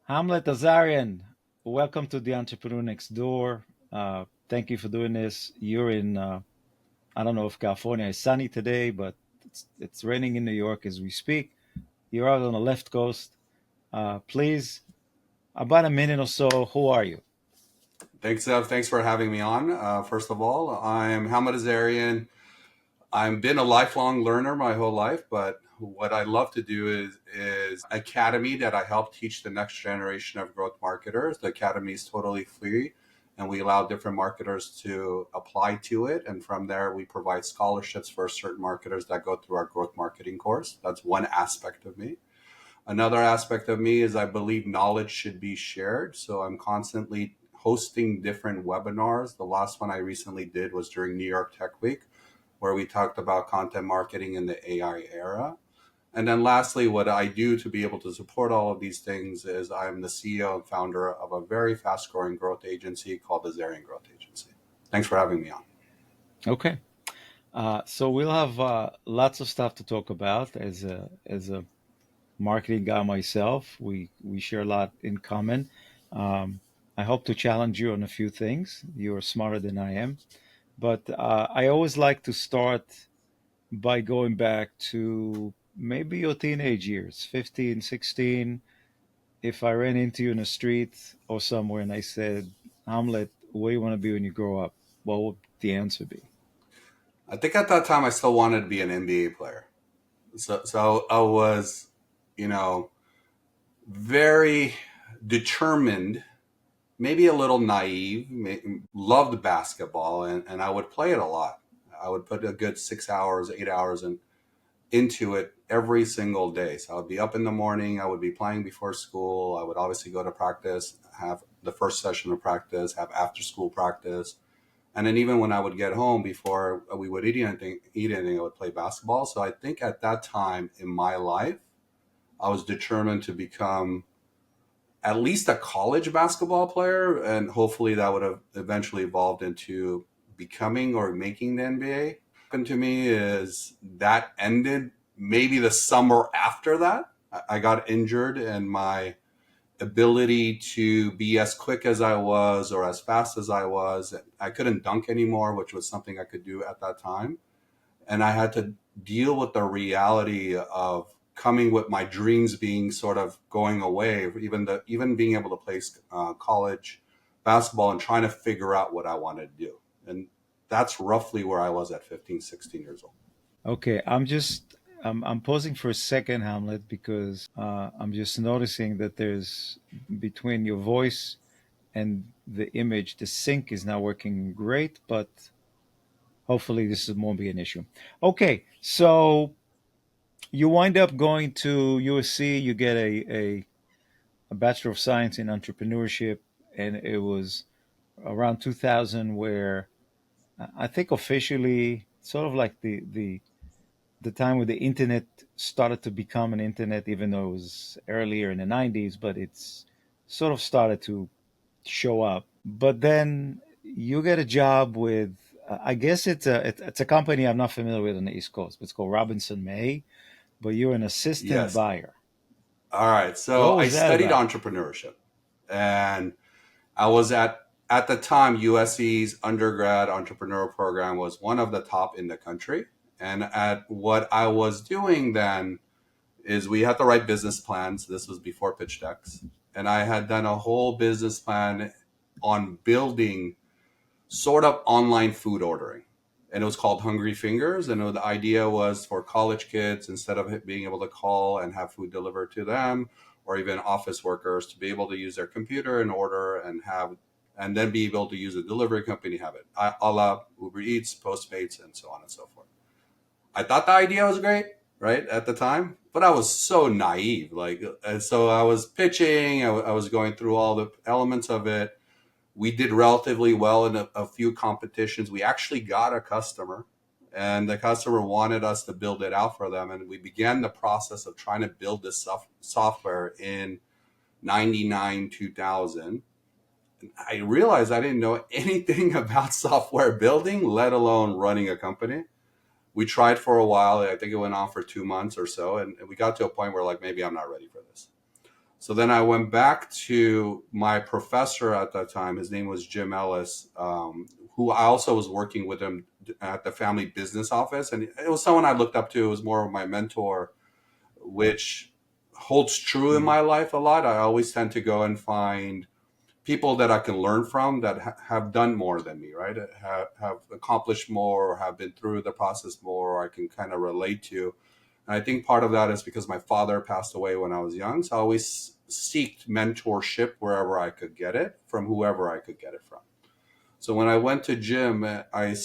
Hamlet Azarian, welcome to the Entrepreneur Next Door. Thank you for doing this. You're in, I don't know if California is sunny today, but it's raining in New York as we speak. You're out on the left coast. Please, about a minute or so, who are you? Thanks for having me on. First of all, I'm Hamlet Azarian. I've been a lifelong learner my whole life, but what I love to do is academy that I help teach the next generation of growth marketers. The academy is totally free, and we allow different marketers to apply to it. And from there, we provide scholarships for certain marketers that go through our growth marketing course. That's one aspect of me. Another aspect of me is I believe knowledge should be shared. So I'm constantly hosting different webinars. The last one I recently did was during New York Tech Week, where we talked about content marketing in the AI era. And then lastly, what I do to be able to support all of these things is I'm the CEO and founder of a very fast growing growth agency called the Azarian Growth Agency. Thanks for having me on. Okay. So we'll have lots of stuff to talk about as a marketing guy myself. We share a lot in common. Um, I hope to challenge you on a few things. You're smarter than I am. But I always like to start by going back to maybe your teenage years, 15, 16. If I ran into you in the street or somewhere and I said, Hamlet, what do you want to be when you grow up? What would the answer be? I think at that time I still wanted to be an NBA player. So I was, you know, very determined, maybe a little naive, loved basketball, and I would play it a lot. I would put a good 6 hours, 8 hours into it every single day. So I would be up in the morning, I would be playing before school, I would obviously go to practice, have the first session of practice, have after school practice. And then even when I would get home before we would eat anything, I would play basketball. So I think at that time in my life, I was determined to become at least a college basketball player, and hopefully that would have eventually evolved into becoming or making the NBA. Happened to me is that ended maybe the summer after that. I got injured, and my ability to be as quick as I was or as fast as I was, I couldn't dunk anymore, which was something I could do at that time, and I had to deal with the reality of coming with my dreams being sort of going away, even being able to play college basketball and trying to figure out what I wanted to do. And that's roughly where I was at 15, 16 years old. Okay, I'm pausing for a second, Hamlet, because I'm just noticing that there's between your voice and the image, the sync is not working great, but hopefully this won't be an issue. Okay, so you wind up going to USC, you get a Bachelor of Science in Entrepreneurship, and it was around 2000 where I think officially, sort of like the time where the internet started to become an internet, even though it was earlier in the 90s, but it's sort of started to show up. But then you get a job with, I guess it's a company I'm not familiar with on the East Coast. It's called Robinson May, but you're an assistant Yes. buyer. All right. So What I was that studied about? entrepreneurship, and I was at the time USC's undergrad entrepreneur program was one of the top in the country. And at what I was doing then is we had to write business plans. This was before pitch decks. And I had done a whole business plan on building sort of online food ordering. And it was called Hungry Fingers. And the idea was for college kids, instead of being able to call and have food delivered to them, or even office workers, to be able to use their computer and order and then be able to use a delivery company, have it a la Uber Eats, Postmates, and so on and so forth. I thought the idea was great, right, at the time, but I was so naive. And so I was pitching, I was going through all the elements of it. We did relatively well in a few competitions. We actually got a customer, and the customer wanted us to build it out for them. And we began the process of trying to build this software in 99, 2000. I realized I didn't know anything about software building, let alone running a company. We tried for a while. I think it went on for 2 months or so. And we got to a point where, like, maybe I'm not ready for this. So then I went back to my professor at that time. His name was Jim Ellis, who I also was working with him at the family business office. And it was someone I looked up to. It was more of my mentor, which holds true in Mm. my life a lot. I always tend to go and find people that I can learn from that have done more than me, right? Have accomplished more or have been through the process more, or I can kind of relate to. And I think part of that is because my father passed away when I was young. So I always seeked mentorship wherever I could get it from whoever I could get it from. So when I went to Jim, I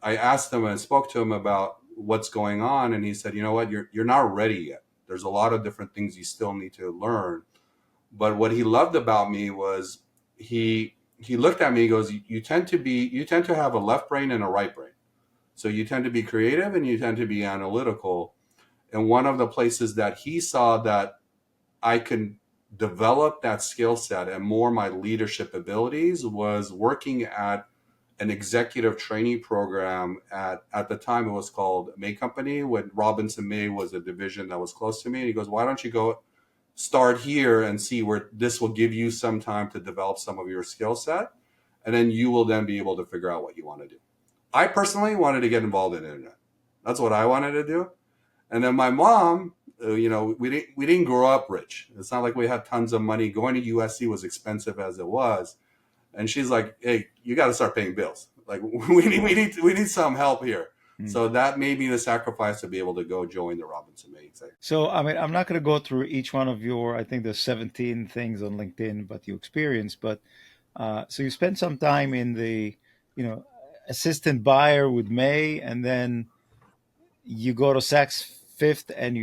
asked him and spoke to him about what's going on. And he said, you know what, you're not ready yet. There's a lot of different things you still need to learn. But what he loved about me was he looked at me. He goes, you tend to have a left brain and a right brain. So you tend to be creative and you tend to be analytical. And one of the places that he saw that I can develop that skill set and more my leadership abilities was working at an executive training program at the time it was called May Company, when Robinson May was a division that was close to me. And he goes, why don't you go start here and see where this will give you some time to develop some of your skill set, and then you will then be able to figure out what you want to do. I personally wanted to get involved in the internet. That's what I wanted to do. And then my mom, we didn't grow up rich. It's not like we had tons of money. Going to USC was expensive as it was, and she's like, "Hey, you got to start paying bills. Like we need some help here." Mm. So that made me the sacrifice to be able to go join the Robinson May. So, I mean, I'm not going to go through each one of your, I think there's 17 things on LinkedIn about you experience, but so you spent some time in the, you know, assistant buyer with May, and then you go to Saks Fifth and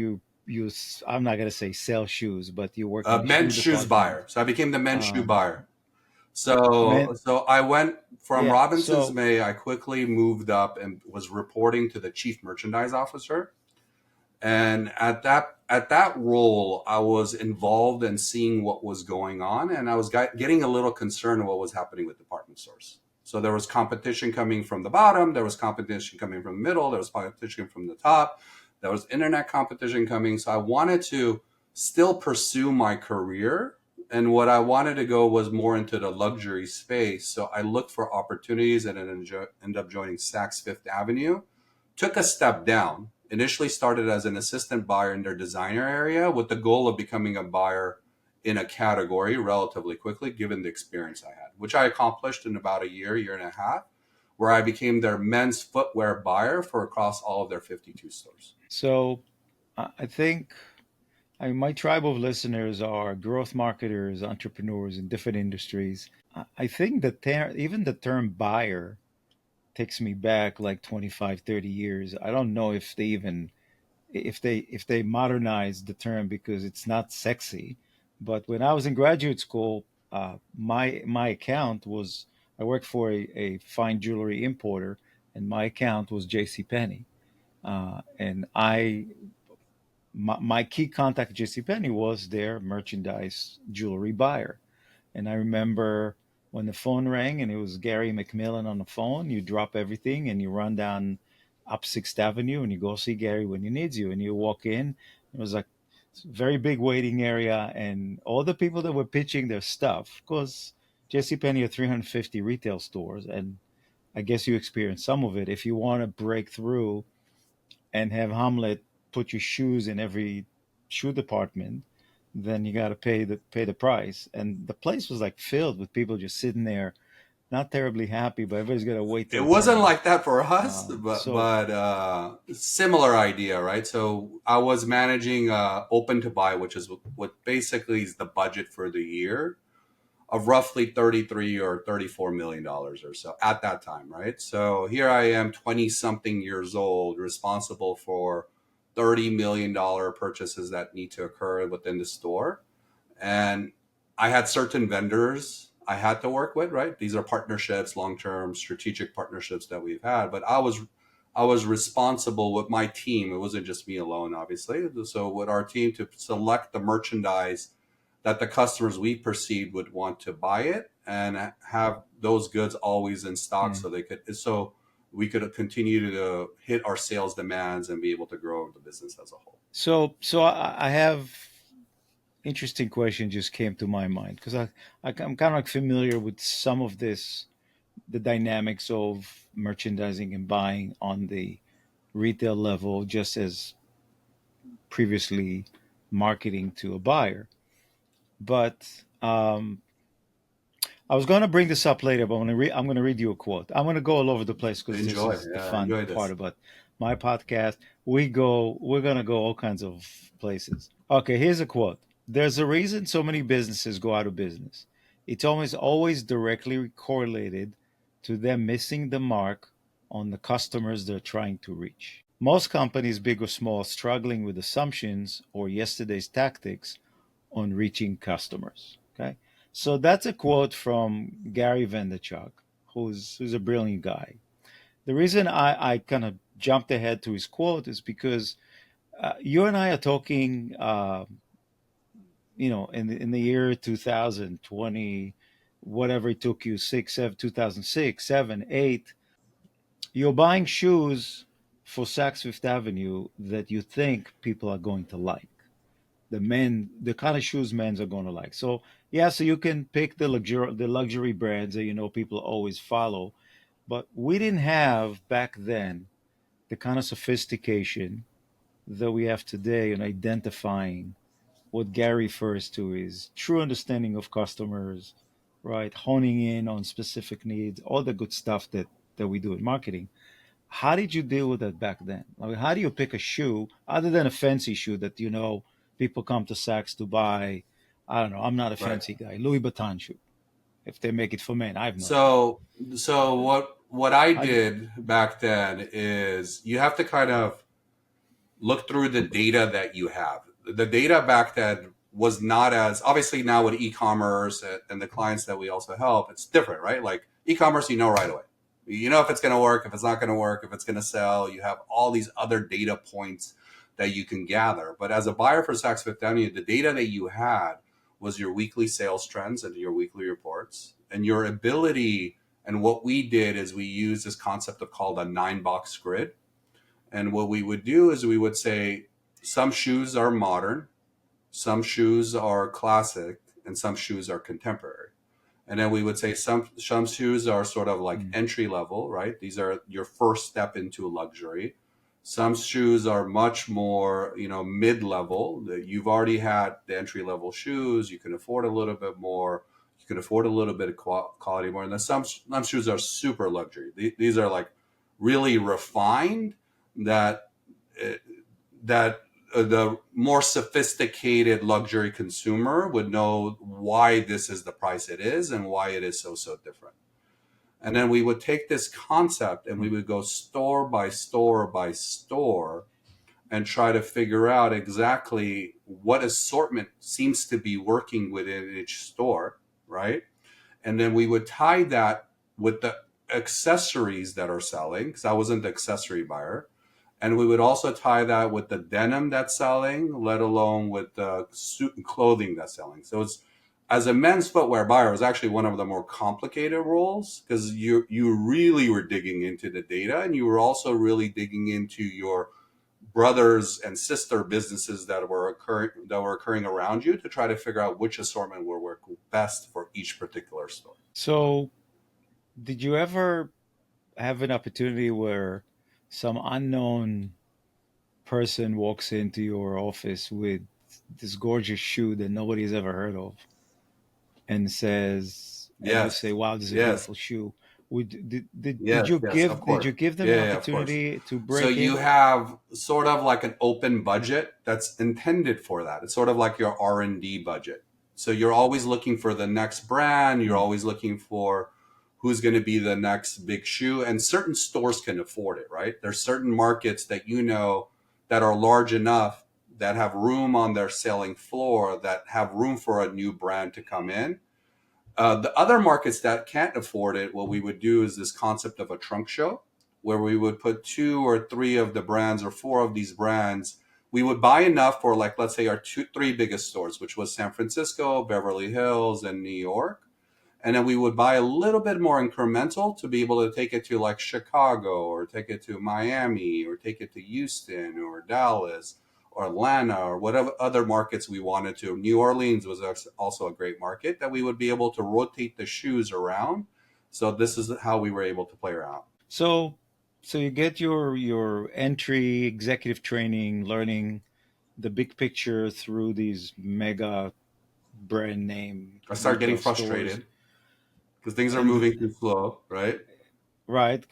I'm not going to say sell shoes, but you work in the shoe Men's shoes department. buyer. So I became the men's shoe Um, buyer. So I went from yeah. Robinson's So, May. I quickly moved up and was reporting to the chief merchandise officer. And at that role, I was involved in seeing what was going on, and I was getting a little concerned of what was happening with department stores. So there was competition coming from the bottom, there was competition coming from the middle, there was competition from the top, there was internet competition coming. So I wanted to still pursue my career, and what I wanted to go was more into the luxury space. So I looked for opportunities and ended up joining Saks Fifth Avenue. Took a step down. Initially started as an assistant buyer in their designer area with the goal of becoming a buyer in a category relatively quickly, given the experience I had, which I accomplished in about a year and a half, where I became their men's footwear buyer for across all of their 52 stores. so I think my tribe of listeners are growth marketers, entrepreneurs in different industries. I think that even the term buyer takes me back like 25, 30 years. I don't know if they even if they modernized the term because it's not sexy. But when I was in graduate school, my account was I worked for a fine jewelry importer, and my account was J.C. Penney. And my key contact at J.C. Penney was their merchandise jewelry buyer. And I remember when the phone rang and it was Gary McMillan on the phone, you drop everything and you run down up Sixth Avenue and you go see Gary when he needs you. And you walk in, it was like a very big waiting area, and all the people that were pitching their stuff, because JCPenney had 350 retail stores, and I guess you experienced some of it. If you want to break through and have Hamlet put your shoes in every shoe department, then you got to pay the price. And the place was like filled with people just sitting there, not terribly happy, but everybody's got to wait It their wasn't turn. like that for us, So, similar idea, right? So I was managing open to buy, which is what basically is the budget for the year of roughly 33 or 34 million dollars or so at that time, right? So here I am, 20 something years old, responsible for $30 million purchases that need to occur within the store. And I had certain vendors I had to work with, right? These are partnerships, long-term strategic partnerships that we've had, but I was responsible with my team. It wasn't just me alone, obviously. So with our team to select the merchandise that the customers we perceived would want to buy it and have those goods always in stock hmm. so we could continue to hit our sales demands and be able to grow the business as a whole. so I have interesting question just came to my mind because I'm kind of like familiar with some of this, the dynamics of merchandising and buying on the retail level, just as previously marketing to a buyer. But I was going to bring this up later, but I'm going to read you a quote. I'm going to go all over the place because this Enjoy. is the Yeah, fun enjoy part this. about my podcast. We're going to go all kinds of places. Okay, here's a quote. There's a reason so many businesses go out of business. It's always directly correlated to them missing the mark on the customers they're trying to reach. Most companies, big or small, struggling with assumptions or yesterday's tactics on reaching customers. Okay, so that's a quote from Gary Vaynerchuk, who's a brilliant guy. The reason I kind of jumped ahead to his quote is because you and I are talking, in the year 2020, whatever it took you, 2006, 7, 8, you're buying shoes for Saks Fifth Avenue that you think people are going to like. The kind of shoes men's are going to like. So yeah, so you can pick the luxury brands that people always follow, but we didn't have back then the kind of sophistication that we have today in identifying what Gary refers to is true understanding of customers, right? Honing in on specific needs, all the good stuff that we do in marketing. How did you deal with that back then? Like, how do you pick a shoe other than a fancy shoe that people come to Saks to buy? I don't know. I'm not a Right. fancy guy. Louis Vuitton shoe. If they make it for men, I have no idea. So so what I How do you, did back then is you have to kind of look through the data that you have. The data back then was not as obviously now with e-commerce and the clients that we also help, it's different, right? Like e-commerce, you know right away. You know if it's going to work, if it's not going to work, if it's going to sell. You have all these other data points that you can gather. But as a buyer for Saks Fifth Avenue, the data that you had was your weekly sales trends and your weekly reports and your ability. And what we did is we used this concept of called a 9-box grid, and what we would do is we would say some shoes are modern, some shoes are classic, and some shoes are contemporary. And then we would say some shoes are sort of like mm, entry level, right? These are your first step into luxury. Some shoes are much more, mid level. You've already had the entry level shoes. You can afford a little bit more. You can afford a little bit of quality more. And then some shoes are super luxury. These are like really refined that uh, that the more sophisticated luxury consumer would know why this is the price it is and why it is so different. And then we would take this concept and we mm, would go store by store by store and try to figure out exactly what assortment seems to be working within each store, right? And then we would tie that with the accessories that are selling, because I wasn't the accessory buyer. And we would also tie that with the denim that's selling, let alone with the suit and clothing that's selling. So it's, as a men's footwear buyer, it was actually one of the more complicated roles because you really were digging into the data, and you were also really digging into your brothers and sister businesses that were occurring around you to try to figure out which assortment will work best for each particular store. so, did you ever have an opportunity where some unknown person walks into your office with this gorgeous shoe that nobody's ever heard of and says, and you say, Yes, "Wow, this is a yes, beautiful shoe." Did yes, you yes, give of did course. you give them Yeah, an yeah, yeah, of course. opportunity to So break you in? have sort of like an open budget that's intended for that. It's sort of like your R&D budget. So you're always looking for the next brand, you're Mm, always looking for who's going to be the next big shoe, and certain stores can afford it, right? There's certain markets that that are large enough that have room on their selling floor that have room for a new brand to come in. The other markets that can't afford it, what we would do is this concept of a trunk show, where we would put two or three of the brands or four of these brands. We would buy enough for, like, let's say our three biggest stores, which was San Francisco, Beverly Hills, and New York. And then we would buy a little bit more incremental to be able to take it to like Chicago or take it to Miami or take it to Houston or Dallas, or Atlanta or whatever other markets we wanted to. New Orleans was also a great market that we would be able to rotate the shoes around. So this is how we were able to play around. So, so you get your entry executive training, learning the big picture through these mega brand name I started getting retail stores, frustrated because things are and moving too slow, right? right,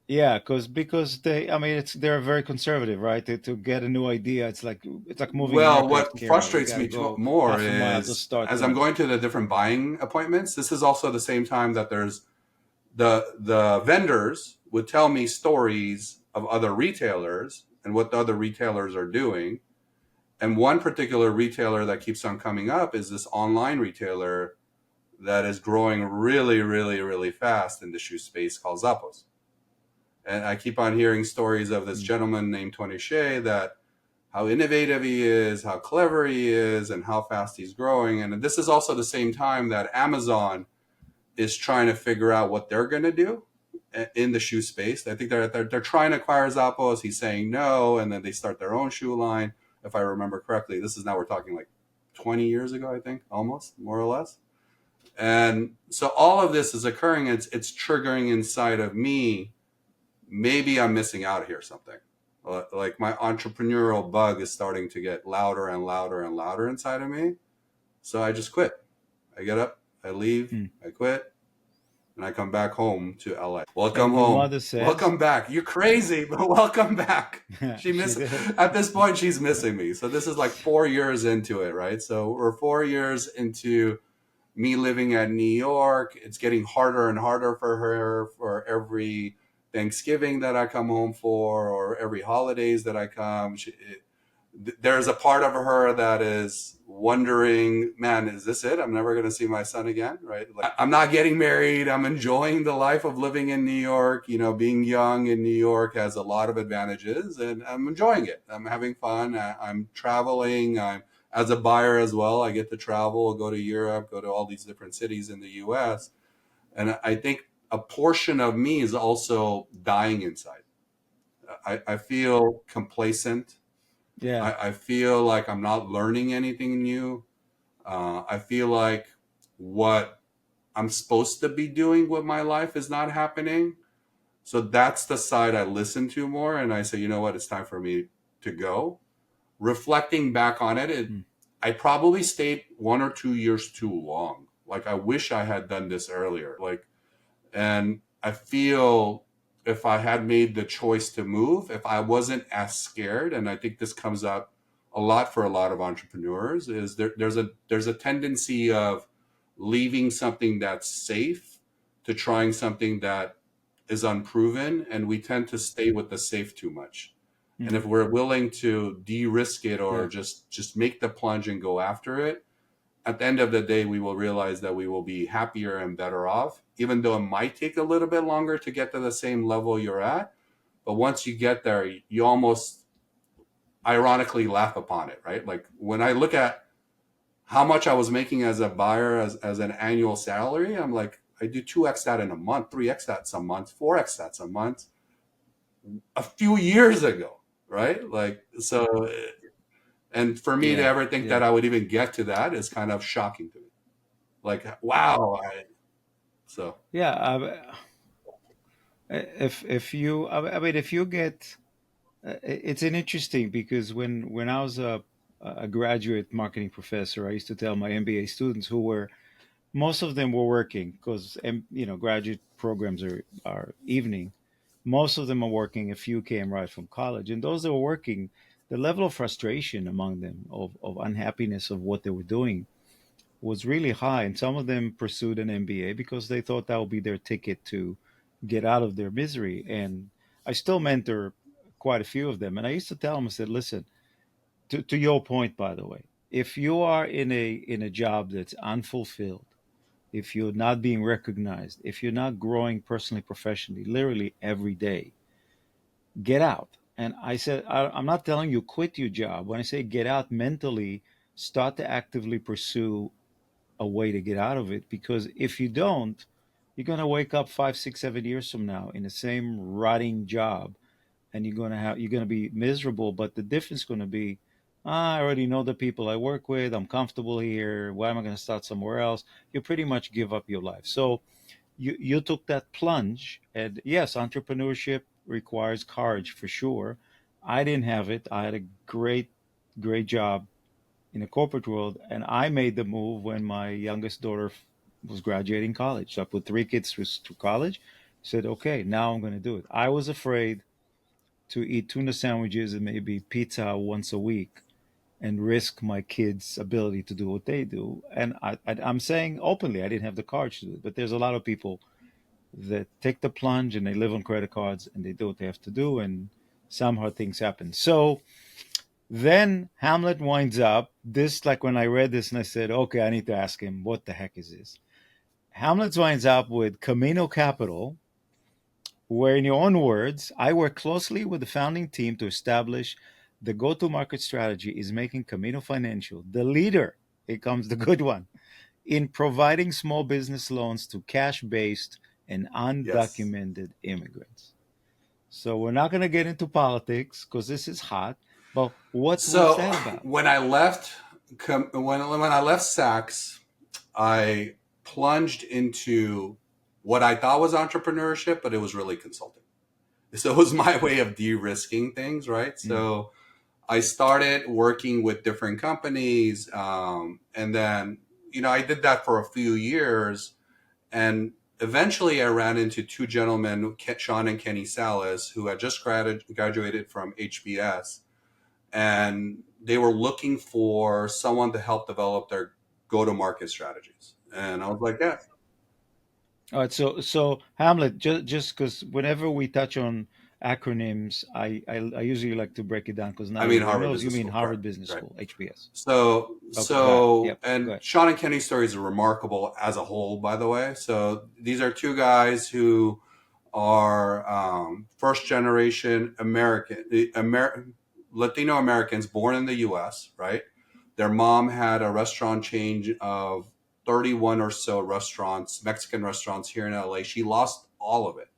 yeah, because they, I mean, they're very conservative, right? To get a new idea, it's like moving an Well, aircraft what carrier. You frustrates got to me go more half a mile to is start as I'm going. going to the different buying appointments, this is also the same time that there's the vendors would tell me stories of other retailers and what the other retailers are doing. And one particular retailer that keeps on coming up is this online retailer that is growing really, really, really fast in the shoe space called Zappos. And I keep on hearing stories of this Mm. gentleman named Tony Shea that how innovative he is, how clever he is, and how fast he's growing. And this is also the same time that Amazon is trying to figure out what they're going to do in the shoe space. I think they're trying to acquire Zappos. He's saying no, and then they start their own shoe line. If I remember correctly, this is now we're talking like 20 years ago, I think, almost more or less. And so all of this is occurring. It's triggering inside of me. Maybe I'm missing out here something. Like my entrepreneurial bug is starting to get louder and louder and louder inside of me. So I just quit. I get up, I leave, Mm. I quit, and I come back home to LA. Welcome And your home. mother says, Welcome back. You're crazy, but welcome back. She she miss did. At this point she's missing me. So this is like 4 years into it, right? So we're 4 years into me living at New York. It's getting harder and harder for her for every Thanksgiving that I come home for or every holidays that I come. There's a part of her that is wondering, man, is this it? I'm never going to see my son again, right? Like, I'm not getting married. I'm enjoying the life of living in New York. You know, being young in New York has a lot of advantages, and I'm enjoying it. I'm having fun. I'm traveling. I'm as a buyer as well. I get to travel, go to Europe, go to all these different cities in the U.S. And I think a portion of me is also dying inside. I feel complacent. Yeah. I feel like I'm not learning anything new. I feel like what I'm supposed to be doing with my life is not happening. So that's the side I listen to more. And I say, you know what? It's time for me to go. Reflecting back on Mm. I probably stayed 1 or 2 years too long. Like, I wish I had done this earlier. And I feel if I had made the choice to move, if I wasn't as scared, and I think this comes up a lot for a lot of entrepreneurs, is there's a tendency of leaving something that's safe to trying something that is unproven, and we tend to stay with the safe too much. And Mm. if we're willing to de-risk it or Yeah. just make the plunge and go after it, at the end of the day, we will realize that we will be happier and better off, even though it might take a little bit longer to get to the same level you're at. But once you get there, you almost ironically laugh upon it, right? Like when I look at how much I was making as a buyer as an annual salary, I'm like, I do 2x that in a month, 3x that some months, 4x that some months a few years ago, right? Like, so, and for me to Yeah. ever think Yeah. that I would even get to that is kind of shocking to me. Like, wow. So Yeah. If you, I mean, if you get, it's an interesting because when I was a graduate marketing professor, I used to tell my MBA students who were most of them were working because graduate programs are evening. Most of them are working. A few came right from college, and those that were working, the level of frustration among them of unhappiness of what they were doing was really high. And some of them pursued an MBA because they thought that would be their ticket to get out of their misery. And I still mentor quite a few of them. And I used to tell them, I said, listen, to your point, by the way, if you are in a job that's unfulfilled, if you're not being recognized, if you're not growing personally, professionally, literally every day, get out. And I said, I'm not telling you quit your job. When I say get out mentally, start to actively pursue a way to get out of it. Because if you don't, you're going to wake up 5, 6, 7 years from now in the same rotting job and you're gonna be miserable. But the difference is gonna be, I already know the people I work with. I'm comfortable here. Why am I gonna start somewhere else? You pretty much give up your life. So you took that plunge, and yes, entrepreneurship requires courage for sure. I didn't have it. I had a great job in the corporate world, and I made the move when my youngest daughter was graduating college. So I put three kids through college. Said, okay, now I'm going to do it. I was afraid to eat tuna sandwiches and maybe pizza once a week and risk my kids' ability to do what they do. And I'm saying openly, I didn't have the courage to do it. But there's a lot of people that take the plunge and they live on credit cards and they do what they have to do, and somehow things happen. So then Hamlet winds up. This, like when I read this and I said, okay, I need to ask him, what the heck is this? Hamlet winds up with Camino Capital, where, in your own words, I work closely with the founding team to establish the go to market strategy is making Camino Financial the leader. Here comes the good one in providing small business loans to cash based and Yes. undocumented immigrants. So we're not going to get into politics because this is hot. But what's So that about? when I left, when I left Saks, I plunged into what I thought was entrepreneurship, but it was really consulting. So it was my way of de-risking things, right? Mm, So I started working with different companies, and then I did that for a few years, and eventually I ran into two gentlemen, Sean and Kenny Salas, who had just graduated from HBS, and they were looking for someone to help develop their go-to-market strategies. And I was like, yeah, all right, so Hamlet, just because whenever we touch on acronyms, I usually like to break it down because not I mean everybody Harvard knows. You Business mean School, correct? Harvard Business Right. School, HBS. So, Okay, got it. so, Yep, go and ahead. Sean and Kenny's stories are remarkable as a whole, by the way. So these are two guys who are first generation Latino Americans born in the U.S. Right. Their mom had a restaurant chain of 31 or so restaurants, Mexican restaurants here in LA. She lost all of it.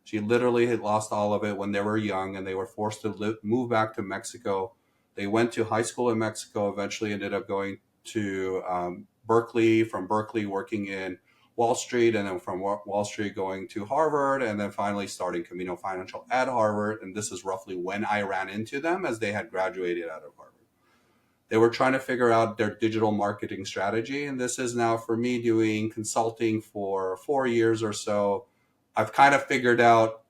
She literally had lost all of it when they were young, and they were forced to move back to Mexico. They went to high school in Mexico, eventually ended up going to Berkeley, from Berkeley working in Wall Street, and then from Wall Street going to Harvard, and then finally starting Camino Financial at Harvard. And this is roughly when I ran into them, as they had graduated out of Harvard. They were trying to figure out their digital marketing strategy. And this is now for me doing consulting for 4 years or so. I've kind of figured out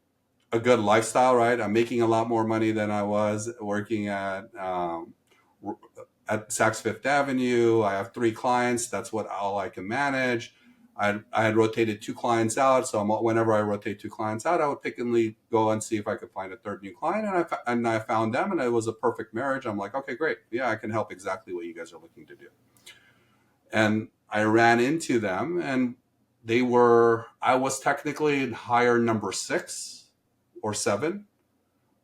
a good lifestyle, right? I'm making a lot more money than I was working at Saks Fifth Avenue. I have three clients. That's what all I can manage. I had rotated two clients out, so whenever I rotate two clients out, I would pick and lead, go and see if I could find a third new client, and I found them, and it was a perfect marriage. I'm like, okay, great, yeah, I can help exactly what you guys are looking to do. And I ran into them, and I was technically hire number 6 or 7.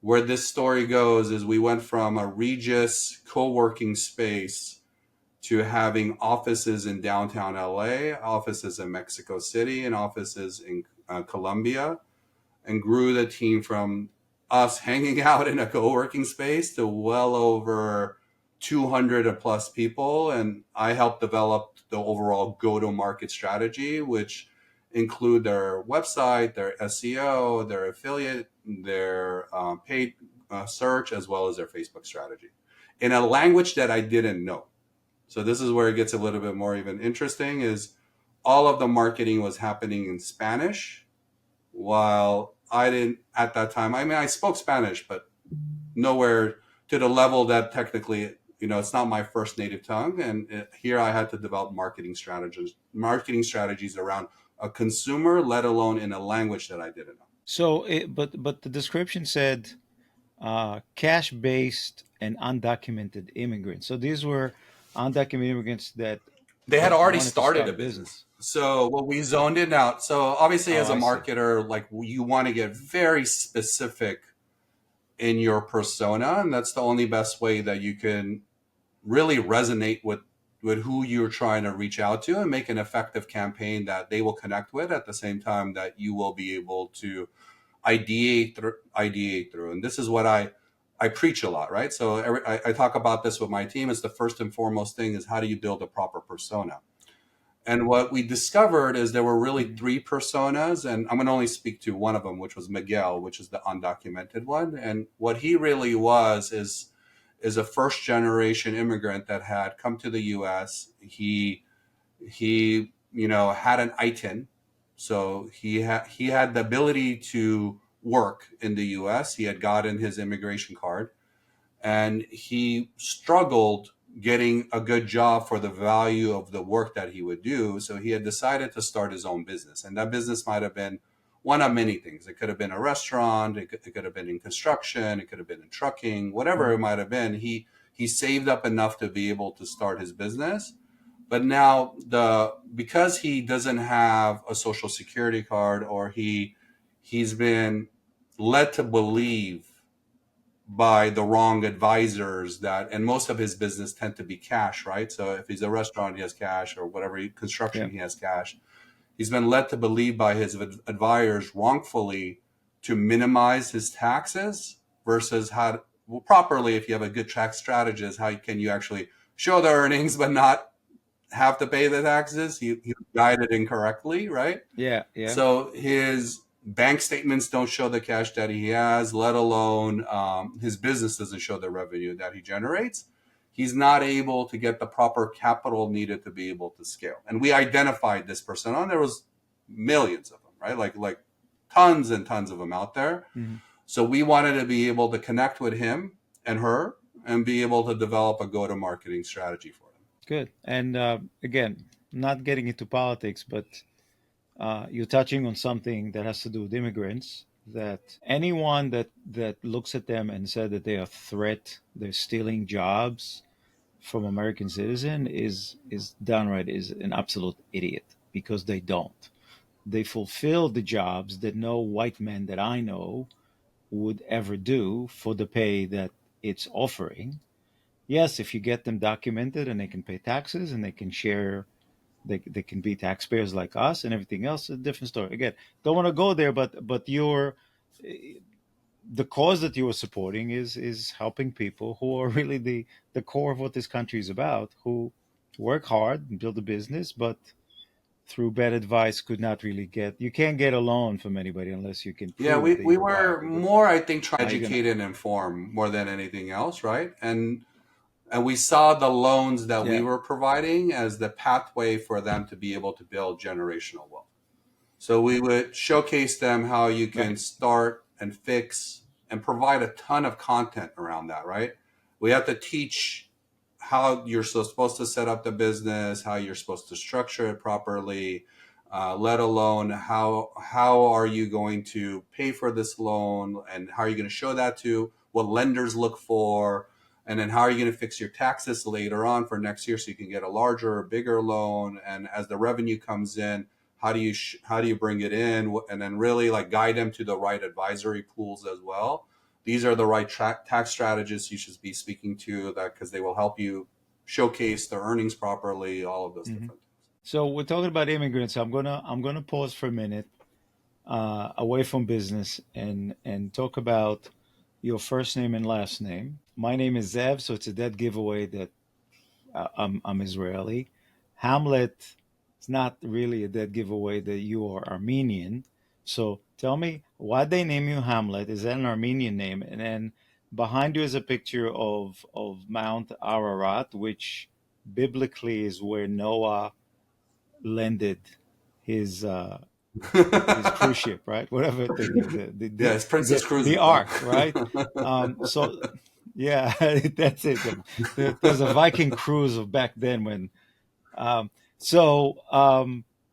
Where this story goes is we went from a Regis co-working space to having offices in downtown LA, offices in Mexico City, and offices in Colombia, and grew the team from us hanging out in a co-working space to well over 200 plus people. And I helped develop the overall go-to-market strategy, which include their website, their SEO, their affiliate, their paid search, as well as their Facebook strategy in a language that I didn't know. So this is where it gets a little bit more even interesting, is all of the marketing was happening in Spanish, while I didn't at that time. I mean, I spoke Spanish, but nowhere to the level that technically, it's not my first native tongue. And here I had to develop marketing strategies around a consumer, let alone in a language that I didn't know. But the description said cash based and undocumented immigrants. So these were undocumented immigrants that They had already wanted to started a start a business. business. So what we zoned in out. So obviously, Oh, as a I see. marketer, like, you want to get very specific in your persona, and that's the only best way that you can really resonate with who you're trying to reach out to, and make an effective campaign that they will connect with, at the same time that you will be able to ideate through. And this is what I preach a lot, right? So I talk about this with my team. It's the first and foremost thing is how do you build a proper persona? And what we discovered is there were really Mhm. three personas, and I'm going to only speak to one of them, which was Miguel, which is the undocumented one. And what he really was is a first generation immigrant that had come to the U.S. He had an ITIN, so he had the ability to work in the U.S. He had gotten his immigration card, and he struggled getting a good job for the value of the work that he would do. So he had decided to start his own business, and that business might have been one of many things. It could have been a restaurant. It could have been in construction. It could have been in trucking. Whatever it Mhm. might have been, he saved up enough to be able to start his business. But now because he doesn't have a social security card, or he's been led to believe by the wrong advisors that, and most of his business tend to be cash, right? So if he's a restaurant, he has cash, or whatever, Yeah. construction, he has cash. He's been led to believe by his advisors wrongfully to minimize his taxes versus how well, properly, if you have a good tax strategist, how can you actually show the earnings but not have to pay the taxes? He guided incorrectly, right? Yeah. Yeah. So his bank statements don't show the cash that he has, let alone his business doesn't show the revenue that he generates. He's not able to get the proper capital needed to be able to scale. And we identified this person, and there was millions of them, right? Like tons and tons of them out there. Mhm. So we wanted to be able to connect with him and her and be able to develop a go-to-marketing strategy for them. Good. And again, not getting into politics, but you're touching on something that has to do with immigrants. That anyone that looks at them and said that they are a threat, they're stealing jobs from American citizen is downright is an absolute idiot because they don't. They fulfill the jobs that no white man that I know would ever do for the pay that it's offering. Yes, if you get them documented and they can pay taxes and they can share, they can be taxpayers like us and everything else, a different story. Again, don't want to go there, but you're the cause that you are supporting is helping people who are really the core of what this country is about, who work hard and build a business, but through bad advice could not really get. You can't get a loan from anybody unless you can Yeah, prove that we you're were viable. Because more, I think, trying to how are you gonna? educate and inform more than anything else, right? And we saw the loans that we Yeah, were providing as the pathway for them to be able to build generational wealth. So we would showcase them how you can right. start and fix and provide a ton of content around that, right? We have to teach how you're supposed to set up the business, how you're supposed to structure it properly, let alone how are you going to pay for this loan, and how are you going to show that to what lenders look for, and then how are you going to fix your taxes later on for next year so you can get a larger or bigger loan, and as the revenue comes in, how do you bring it in, and then really like guide them to the right advisory pools as well. These are the right tax strategists you should be speaking to, that because they will help you showcase their earnings properly, all of those Hmm. different things. So we're talking about immigrants. So I'm gonna pause for a minute, away from business, and talk about your first name and last name. My name is Zev, so it's a dead giveaway that I'm Israeli. Hamlet is not really a dead giveaway that you are Armenian. So tell me, why they name you Hamlet? Is that an Armenian name? And then behind you is a picture of Mount Ararat, which biblically is where Noah landed his his cruise ship, right? Whatever thing, Yeah, it's Princess the Cruises, ark, right? So yeah, that's it. There's a Viking cruise of back then when. Um, so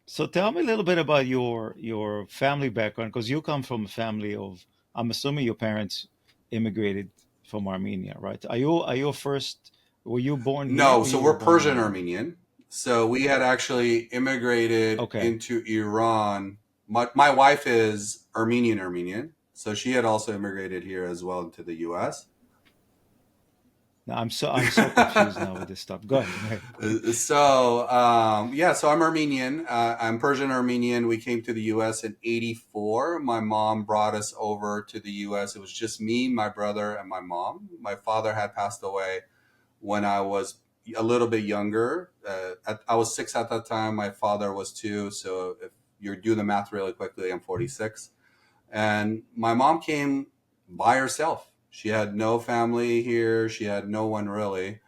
so tell me a little bit about your family background because you come from a family of. I'm assuming your parents immigrated from Armenia, right? Are you first? Were you born here No, or so you were we're born in Persian Armenia? Armenian. So we had actually immigrated Okay. into Iran. My wife is Armenian Armenian. So she had also immigrated here as well into the US. No, I'm so confused now with this stuff. Go ahead. Go ahead. Yeah, so I'm Armenian. I'm Persian Armenian. We came to the U.S. in '84. My mom brought us over to the U.S. It was just me, my brother, and my mom. My father had passed away when I was a little bit younger. I was 6 at that time. My father was 2. So if you do the math really quickly, I'm 46. And my mom came by herself. She had no family here. She had no one really,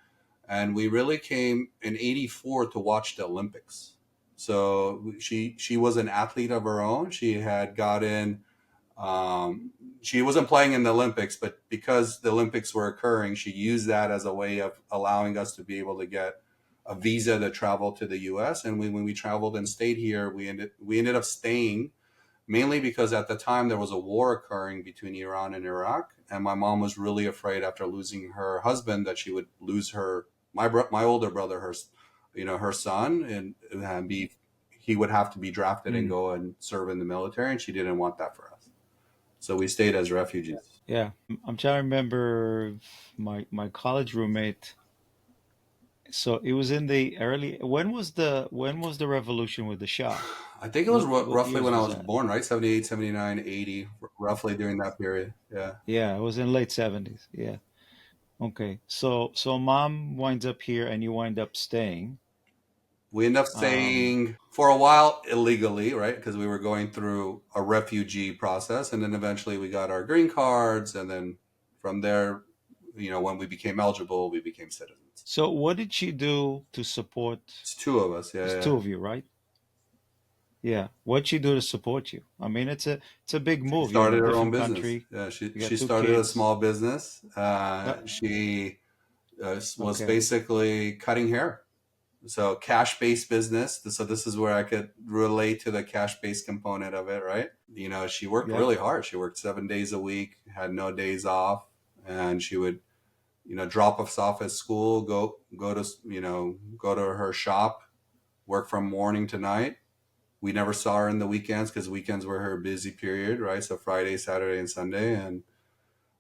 and we really came in '84 to watch the Olympics. So she was an athlete of her own. She had gotten she wasn't playing in the Olympics, but because the Olympics were occurring, she used that as a way of allowing us to be able to get a visa to travel to the U.S. And when we traveled and stayed here, we ended up staying mainly because at the time there was a war occurring between Iran and Iraq, and my mom was really afraid after losing her husband that she would lose her my older brother, her son, and be he would have to be drafted and Mm, go and serve in the military, and she didn't want that for us. So we stayed as refugees. yeah. I'm trying to remember my college roommate. So it was in the early. When was the revolution with the Shah? I think it was What roughly years when I was was that? born, right? 78, 79, 80, roughly during that period. Yeah. Yeah, it was in late 70s. Yeah. Okay. So mom winds up here and you wind up staying. We ended up Um, staying for a while illegally, right? Because we were going through a refugee process, and then eventually we got our green cards, and then from there, when we became eligible, we became citizens. so what did she do to support? It's two of us, yeah, It's yeah. two of you, right? Yeah. What'd she do to support you? I mean, it's a big She move. You're in a started her own different business. country. Yeah, she You got she two started a kids. small business. Uh, She was okay. basically cutting hair. So cash based business. So this is where I could relate to the cash based component of it, right? She worked Yep. really hard. She worked 7 days a week, had no days off, and she would, drop us off at school, go to her shop, work from morning to night. We never saw her in the weekends because weekends were her busy period, right? So Friday, Saturday, and Sunday, and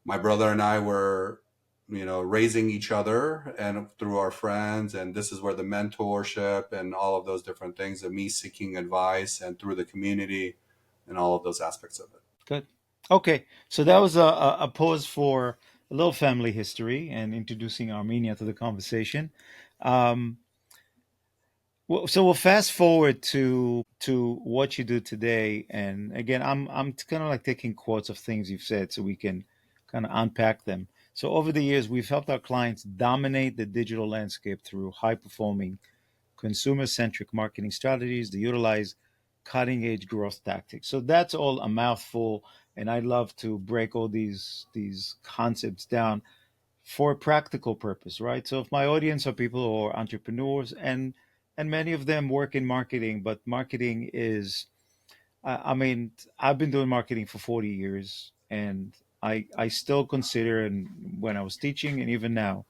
my brother and I were, raising each other and through our friends. And this is where the mentorship and all of those different things of me seeking advice and through the community and all of those aspects of it. Good. Okay. So that was a pause for a little family history and introducing Armenia to the conversation. Um, well, so we'll fast forward to what you do today, and again, I'm kind of like taking quotes of things you've said so we can kind of unpack them. So over the years, we've helped our clients dominate the digital landscape through high performing consumer centric marketing strategies that utilize cutting edge growth tactics. So that's all a mouthful, and I'd love to break all these concepts down for a practical purpose, right? So if my audience are people who are entrepreneurs and many of them work in marketing, but marketing is I mean, I've been doing marketing for 40 years and I still consider, and when I was teaching and even now,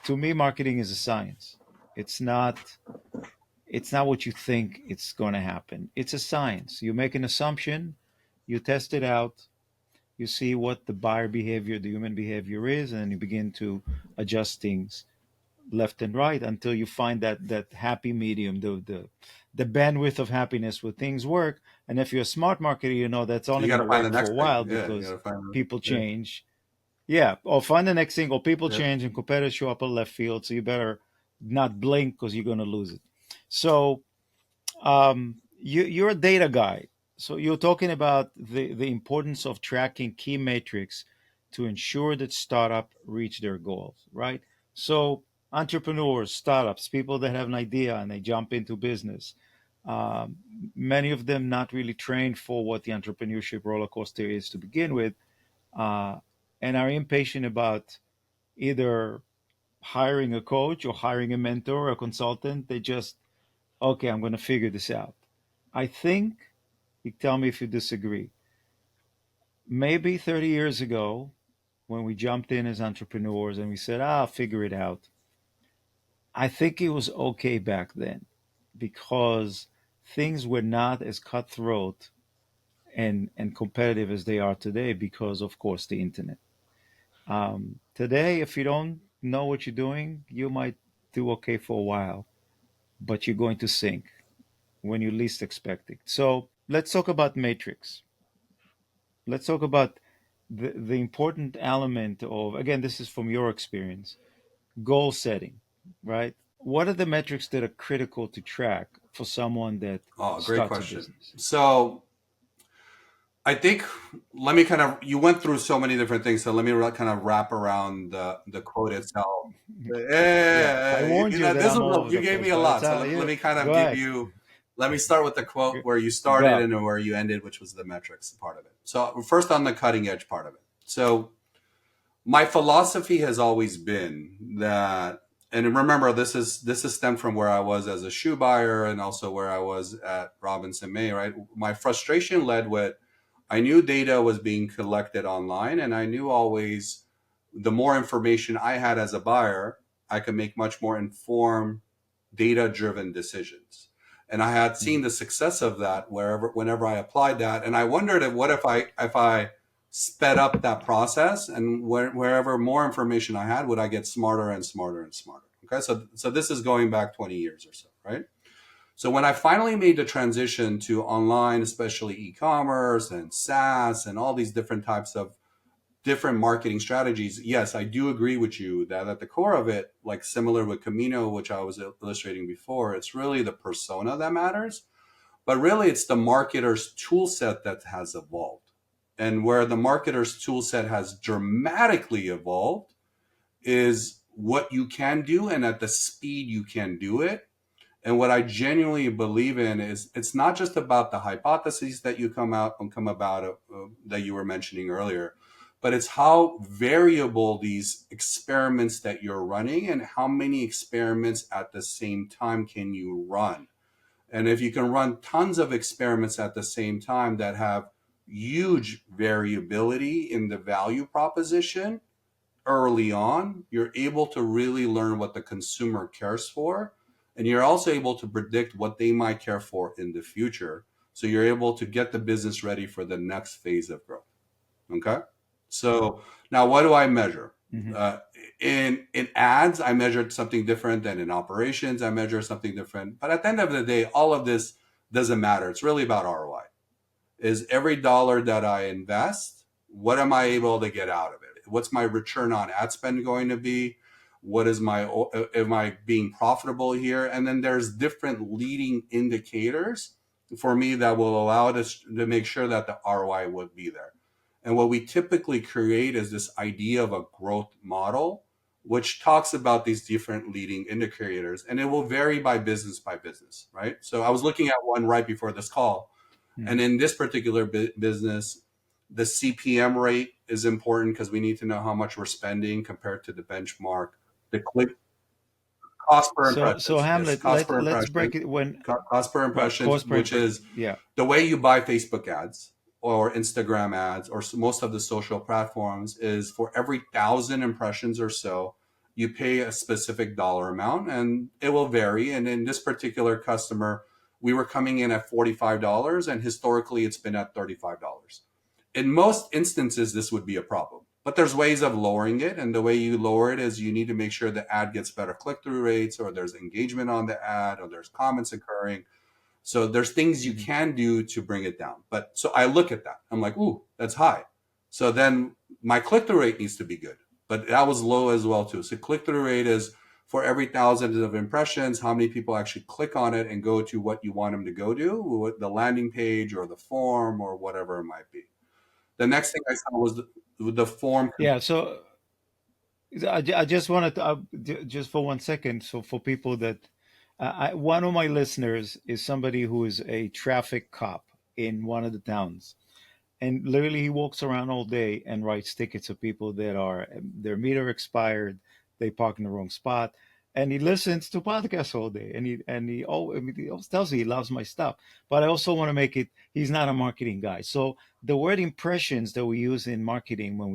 to me, marketing is a science. It's not it's not what you think it's going to happen. It's a science. You make an assumption, you test it out, you see what the buyer behavior, the human behavior is, and then you begin to adjust things left and right until you find that happy medium, the bandwidth of happiness where things work. And if you're a smart marketer, you know that's You only got going to to find the work for next a thing. while Yeah, you got because to find. people Yeah, change. Yeah, or find the next thing, or people yeah. change and competitors show up at left field, so you better not blink because you're going to lose it. So you're a data guy. So you're talking about the importance of tracking key metrics to ensure that startup reach their goals, right? So entrepreneurs, startups, people that have an idea and they jump into business, um, many of them not really trained for what the entrepreneurship roller coaster is to begin with, uh, and are impatient about either hiring a coach or hiring a mentor or a consultant. They just, okay, I'm going to figure this out. I think, you tell me if you disagree, maybe 30 years ago, when we jumped in as entrepreneurs and we said, I'll figure it out, I think it was okay back then because things were not as cutthroat and competitive as they are today because, of course, the internet. Today, if you don't know what you're doing, you might do okay for a while, but you're going to sink when you least expect it. So let's talk about matrix. Let's talk about the important element of, again, this is from your experience, goal setting, right? What are the metrics that are critical to track for someone that Oh, great starts a question. business? So I think let me kind of you went through so many different things, so let me kind of wrap around the quote itself. Yeah, I Yeah, warned you that this I'm all was over you the gave place, me a but it's lot, so how let you me kind go of give ahead. you. Let me start with the quote where you started Go. and where you ended, which was the metrics part of it. So first on the cutting edge part of it. So my philosophy has always been that, and remember this is stemmed from where I was as a shoe buyer and also where I was at Robinson May, right? My frustration led with I knew data was being collected online, and I knew always the more information I had as a buyer, I could make much more informed, data driven decisions. And I had seen Mhm. the success of that whenever I applied that. And I wondered if I sped up that process and wherever more information I had, would I get smarter and smarter and smarter? Okay. So this is going back 20 years or so, right? So when I finally made the transition to online, especially e-commerce and SaaS and all these different types of different marketing strategies, yes, I do agree with you that at the core of it, like similar with Camino, which I was illustrating before, it's really the persona that matters, but really it's the marketer's tool set that has evolved. And where the marketer's tool set has dramatically evolved is what you can do and at the speed you can do it. And what I genuinely believe in is it's not just about the hypotheses that you come about that you were mentioning earlier, but it's how variable these experiments that you're running and how many experiments at the same time can you run. And if you can run tons of experiments at the same time that have huge variability in the value proposition, early on, you're able to really learn what the consumer cares for. And you're also able to predict what they might care for in the future. So you're able to get the business ready for the next phase of growth. Okay. So now what do I measure? Mhm. Uh, in ads, I measured something different than in operations. I measure something different. But at the end of the day, all of this doesn't matter. It's really about ROI. Is every dollar that I invest, what am I able to get out of it? What's my return on ad spend going to be? What is my, am I being profitable here? And then there's different leading indicators for me that will allow us to make sure that the ROI would be there. And what we typically create is this idea of a growth model, which talks about these different leading indicators, and it will vary by business, right? So I was looking at one right before this call, and Mhm. in this particular business, the CPM rate is important because we need to know how much we're spending compared to the benchmark. The click cost per So impressions, yes, Hamlet, cost per let's impression, break it when cost per right impressions, cost per which impression. is Yeah. the way you buy Facebook ads or Instagram ads or most of the social platforms is for every 1,000 impressions or so, you pay a specific dollar amount and it will vary. And in this particular customer, we were coming in at $45 and historically it's been at $35. In most instances, this would be a problem. But there's ways of lowering it. And the way you lower it is you need to make sure the ad gets better click through rates, or there's engagement on the ad, or there's comments occurring. So there's things you Mhm. can do to bring it down. But so I look at that. I'm like, ooh, that's high. So then my click through rate needs to be good. But that was low as well too. So click through rate is for every thousand of impressions, how many people actually click on it and go to what you want them to go to, the landing page or the form or whatever it might be. The next thing I saw was the form. Yeah. So I just wanted to just for 1 second. So for people that one of my listeners is somebody who is a traffic cop in one of the towns, and literally he walks around all day and writes tickets of people that are their meter expired, they park in the wrong spot, and he listens to podcasts all day, I mean, he always tells me he loves my stuff, but I also want to make it. He's not a marketing guy, so the word impressions that we use in marketing when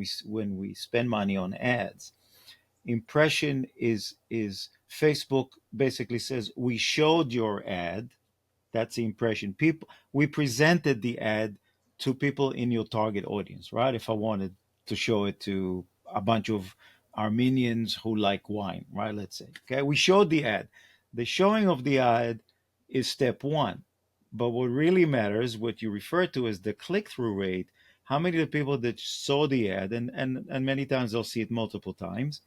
we spend money on ads, impression is Facebook basically says we showed your ad. That's the impression. People, we presented the ad to people in your target audience, right? If I wanted to show it to a bunch of Armenians who like wine, right? Let's say, okay, we showed the ad. The showing of the ad is step one. But what really matters, what you refer to as the click through rate, how many of the people that saw the ad, and many times they'll see it multiple times,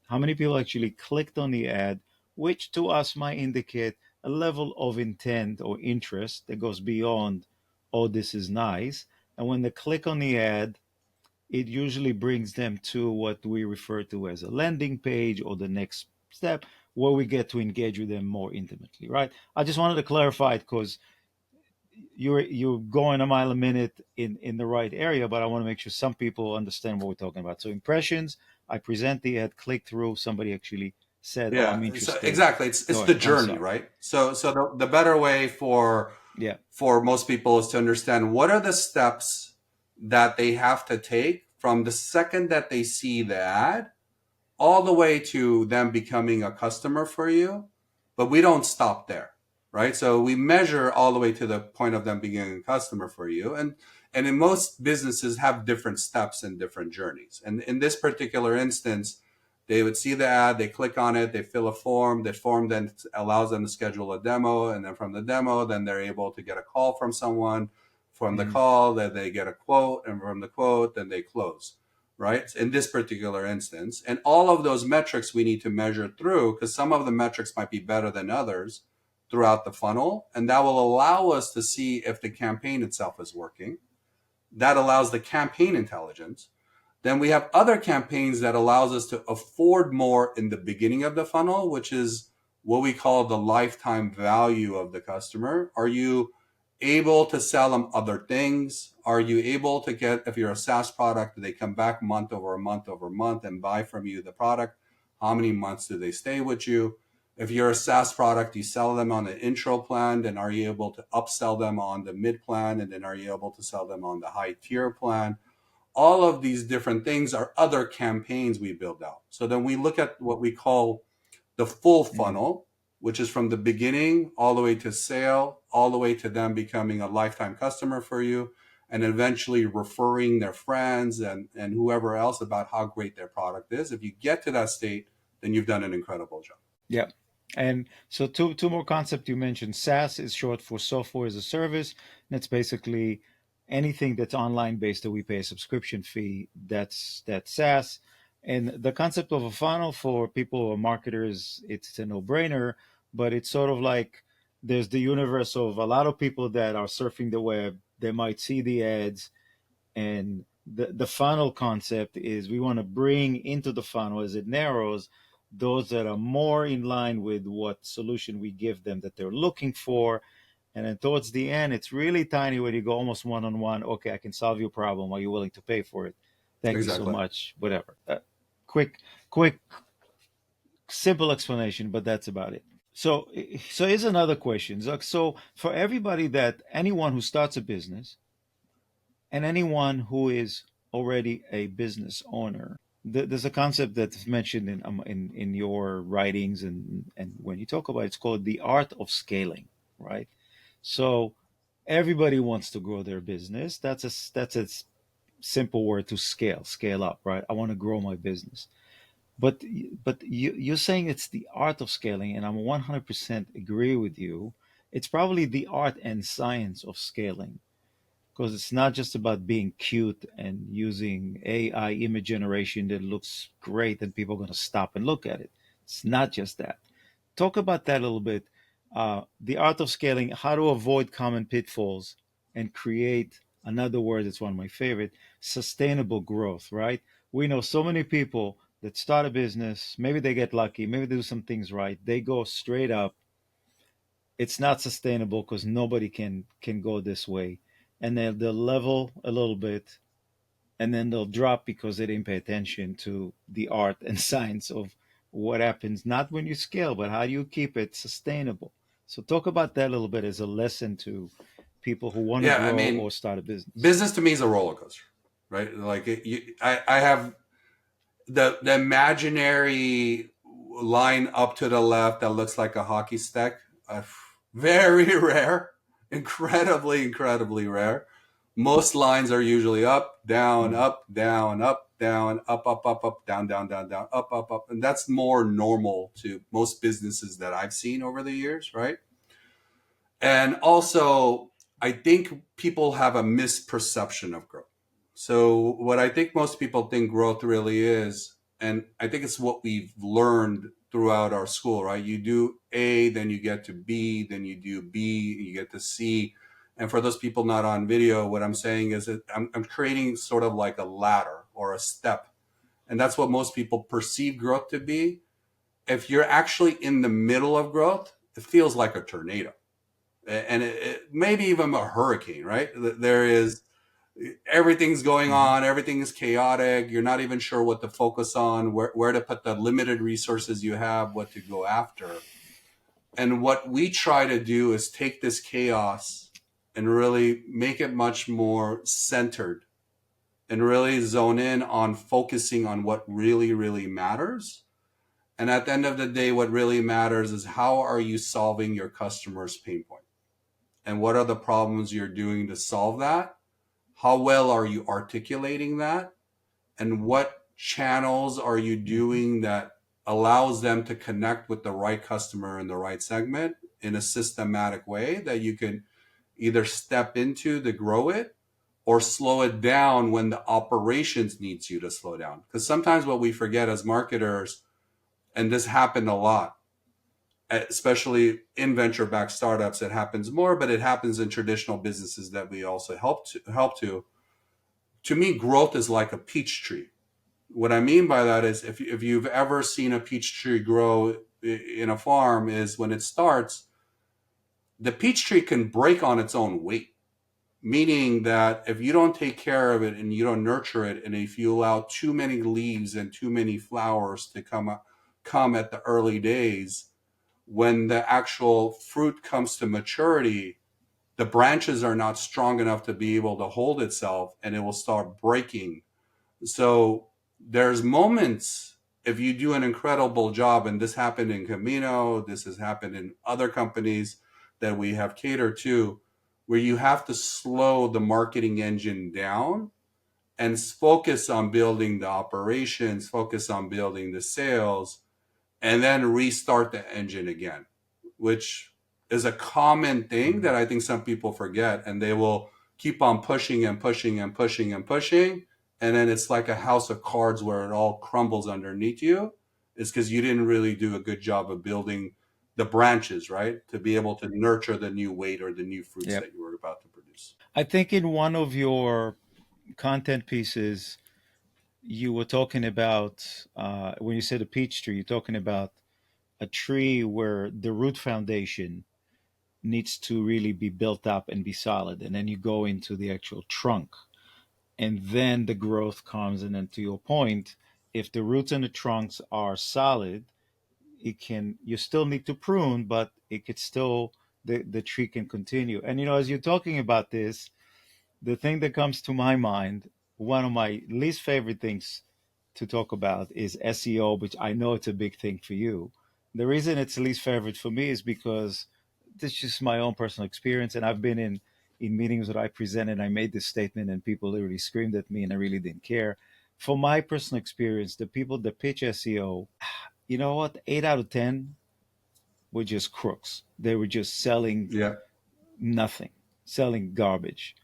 how many people actually clicked on the ad, which to us might indicate a level of intent or interest that goes beyond, oh, this is nice. And when they click on the ad, it usually brings them to what we refer to as a landing page or the next step where we get to engage with them more intimately, right? I just wanted to clarify it because you're going a mile a minute in the right area, but I want to make sure some people understand what we're talking about. So impressions, I present the ad, click through, somebody actually said, "Oh, Yeah, I'm so interested." exactly. Go It's the ahead. I'm journey, sorry. right? So the better way Yeah. for most people is to understand what are the steps that they have to take from the second that they see the ad all the way to them becoming a customer for you. But we don't stop there, right? So we measure all the way to the point of them becoming a customer for you. And in most businesses have different steps and different journeys. And in this particular instance, they would see the ad, they click on it, they fill a form. The form then allows them to schedule a demo. And then from the demo, then they're able to get a call from someone. From the Mm-hmm. call, then they get a quote. And from the quote, then they close, right? In this particular instance. And all of those metrics we need to measure through because some of the metrics might be better than others throughout the funnel. And that will allow us to see if the campaign itself is working. That allows the campaign intelligence. Then we have other campaigns that allows us to afford more in the beginning of the funnel, which is what we call the lifetime value of the customer. Are you able to sell them other things? Are you able to get, if you're a SaaS product, do they come back month over month over month and buy from you the product? How many months do they stay with you? If you're a SaaS product, you sell them on the intro plan, then are you able to upsell them on the mid plan? And then are you able to sell them on the high tier plan? All of these different things are other campaigns we build out. So then we look at what we call the full Mm-hmm. funnel, which is from the beginning all the way to sale, all the way to them becoming a lifetime customer for you, and eventually referring their friends and whoever else about how great their product is. If you get to that state, then you've done an incredible job. Yeah. And so two more concepts you mentioned. SaaS is short for software as a service. That's basically anything that's online based that we pay a subscription fee. That's SaaS. And the concept of a funnel for people or marketers, it's a no-brainer, but it's sort of like there's the universe of a lot of people that are surfing the web. They might see the ads, and the funnel concept is we want to bring into the funnel as it narrows those that are more in line with what solution we give them that they're looking for. And then towards the end, it's really tiny when you go almost one on one. Okay, I can solve your problem. Are you willing to pay for it? Thank you so Exactly. much. Whatever. Quick, quick, simple explanation, but that's about it. So, so here's another question. So, for everybody that anyone who starts a business and anyone who is already a business owner. There's a concept that's mentioned in your writings and when you talk about it, it's called the art of scaling, right? So everybody wants to grow their business. That's a simple word to scale up, right? I want to grow my business. But you're saying it's the art of scaling, and I'm 100% agree with you. It's probably the art and science of scaling because it's not just about being cute and using AI image generation that looks great and people are going to stop and look at it. It's not just that. Talk about that a little bit. The art of scaling, how to avoid common pitfalls and create another word that's one of my favorite sustainable growth, right? We know so many people that start a business, maybe they get lucky, maybe they do some things right, they go straight up, it's not sustainable because nobody can go this way, and then they'll level a little bit and then they'll drop because they didn't pay attention to the art and science of what happens not when you scale but how do you keep it sustainable. So talk about that a little bit as a lesson to people who want to Yeah, I grow mean, or start a business. business to me is a roller coaster, right? I have the imaginary line up to the left that looks like a hockey stick. Very rare, incredibly rare. Most lines are usually up, down, Mm, up, down, up, down, up, up, up, up, down, down, down, down, up, up, up. And that's more normal to most businesses that I've seen over the years, right? And also, I think people have a misperception of growth. So, what I think most people think growth really is, and I think it's what we've learned throughout our school, right? You do A, then you get to B, then you do B, you get to C. And for those people not on video, what I'm saying is that I'm creating sort of like a ladder or a step. And that's what most people perceive growth to be. If you're actually in the middle of growth, it feels like a tornado, and maybe even a hurricane, right? There is everything's going Mhm. on, everything is chaotic. You're not even sure what to focus on, where to put the limited resources you have, what to go after. And what we try to do is take this chaos and really make it much more centered and really zone in on focusing on what really, really matters. And at the end of the day, what really matters is how are you solving your customer's pain point? And what are the problems you're doing to solve that? How well are you articulating that? And what channels are you Mhm. doing that allows them to connect with the right customer in the right segment in a systematic way that you can either step into to grow it or slow it down when the operations needs you to slow down? Because sometimes what we forget as marketers, and this happened a lot, especially in venture backed startups, it happens more, but it happens in traditional businesses that we also help to me, growth is like a peach tree. What I mean by that is if you've ever seen a peach tree grow in a farm, is when it starts, the peach tree can break on its own weight, meaning that if you don't take care of it and you don't nurture it, and if you allow too many leaves and too many flowers to come at the early days, when the actual fruit comes to maturity, the branches are not strong enough to be able to hold itself, and it will start breaking. So there's moments, if you do an incredible job, and this happened in Camino, this has happened in other companies that we have catered to, where you have to slow the marketing engine down and focus on building the operations, focus on building the sales, and then restart the engine again, which is a common thing Mhm. that I think some people forget, and they will keep on pushing and pushing and pushing and pushing, and then it's like a house of cards where it all crumbles underneath you. It's because you didn't really do a good job of building the branches, right, to be able to nurture the new weight or the new fruits Yep. that you were about to produce. I think in one of your content pieces, you were talking about when you said a peach tree, you're talking about a tree where the root foundation needs to really be built up and be solid, and then you go into the actual trunk, and then the growth comes. And then, to your point, if the roots and the trunks are solid, it can you still need to prune, but it could still the tree can continue. And as you're talking about this, the thing that comes to my mind, one of my least favorite things to talk about is SEO, which I know it's a big thing for you. The reason it's least favorite for me is because this is just my own personal experience, and I've been in meetings that I presented. I made this statement, and people literally screamed at me, and I really didn't care. For my personal experience, the people that pitch SEO, you know what? 8 out of 10 were just crooks. They were just selling Yeah, nothing, selling garbage.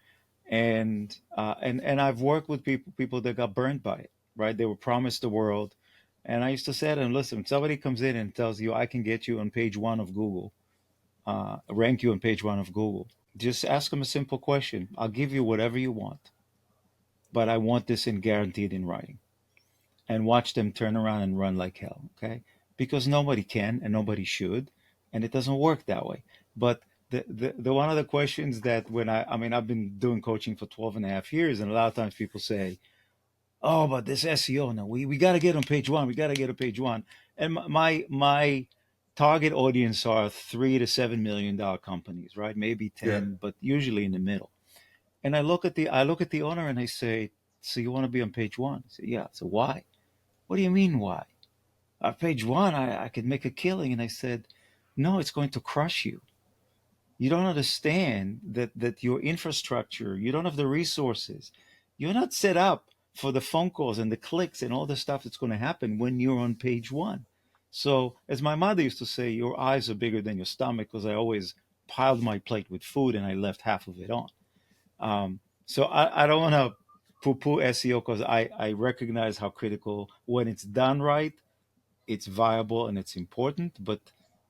And I've worked with people that got burned by it. Right? They were promised the world, and I used to say to them, "Listen, if somebody comes in and tells you I can get you on page one of Google, rank you on page one of Google, just ask them a simple question. I'll give you whatever you want, but I want this in guaranteed in writing." And watch them turn around and run like hell. Okay, because nobody can and nobody should, and it doesn't work that way. But the one of the questions that when I mean I've been doing coaching for 12 and a half years, and a lot of times people say, "Oh, but this SEO, no, we got to get on page one, we got to get on page one." And my target audience are $3 to $7 million companies, right? Maybe yeah, 10, but usually in the middle. And I look at the owner and I say, "So you want to be on page one?" I say, "Yeah." So why? "What do you mean why?" Page one, I could make a killing. And I said, "No, it's going to crush you. You don't understand that your infrastructure, you don't have the resources. You're not set up. for the phone calls and the clicks and all the stuff that's going to happen when you're on page one. So, as my mother used to say, your eyes are bigger than your stomach, because I always piled my plate with food and I left half of it on. So, I don't want to poo poo SEO, because I recognize how critical, when it's done right, it's viable and it's important, but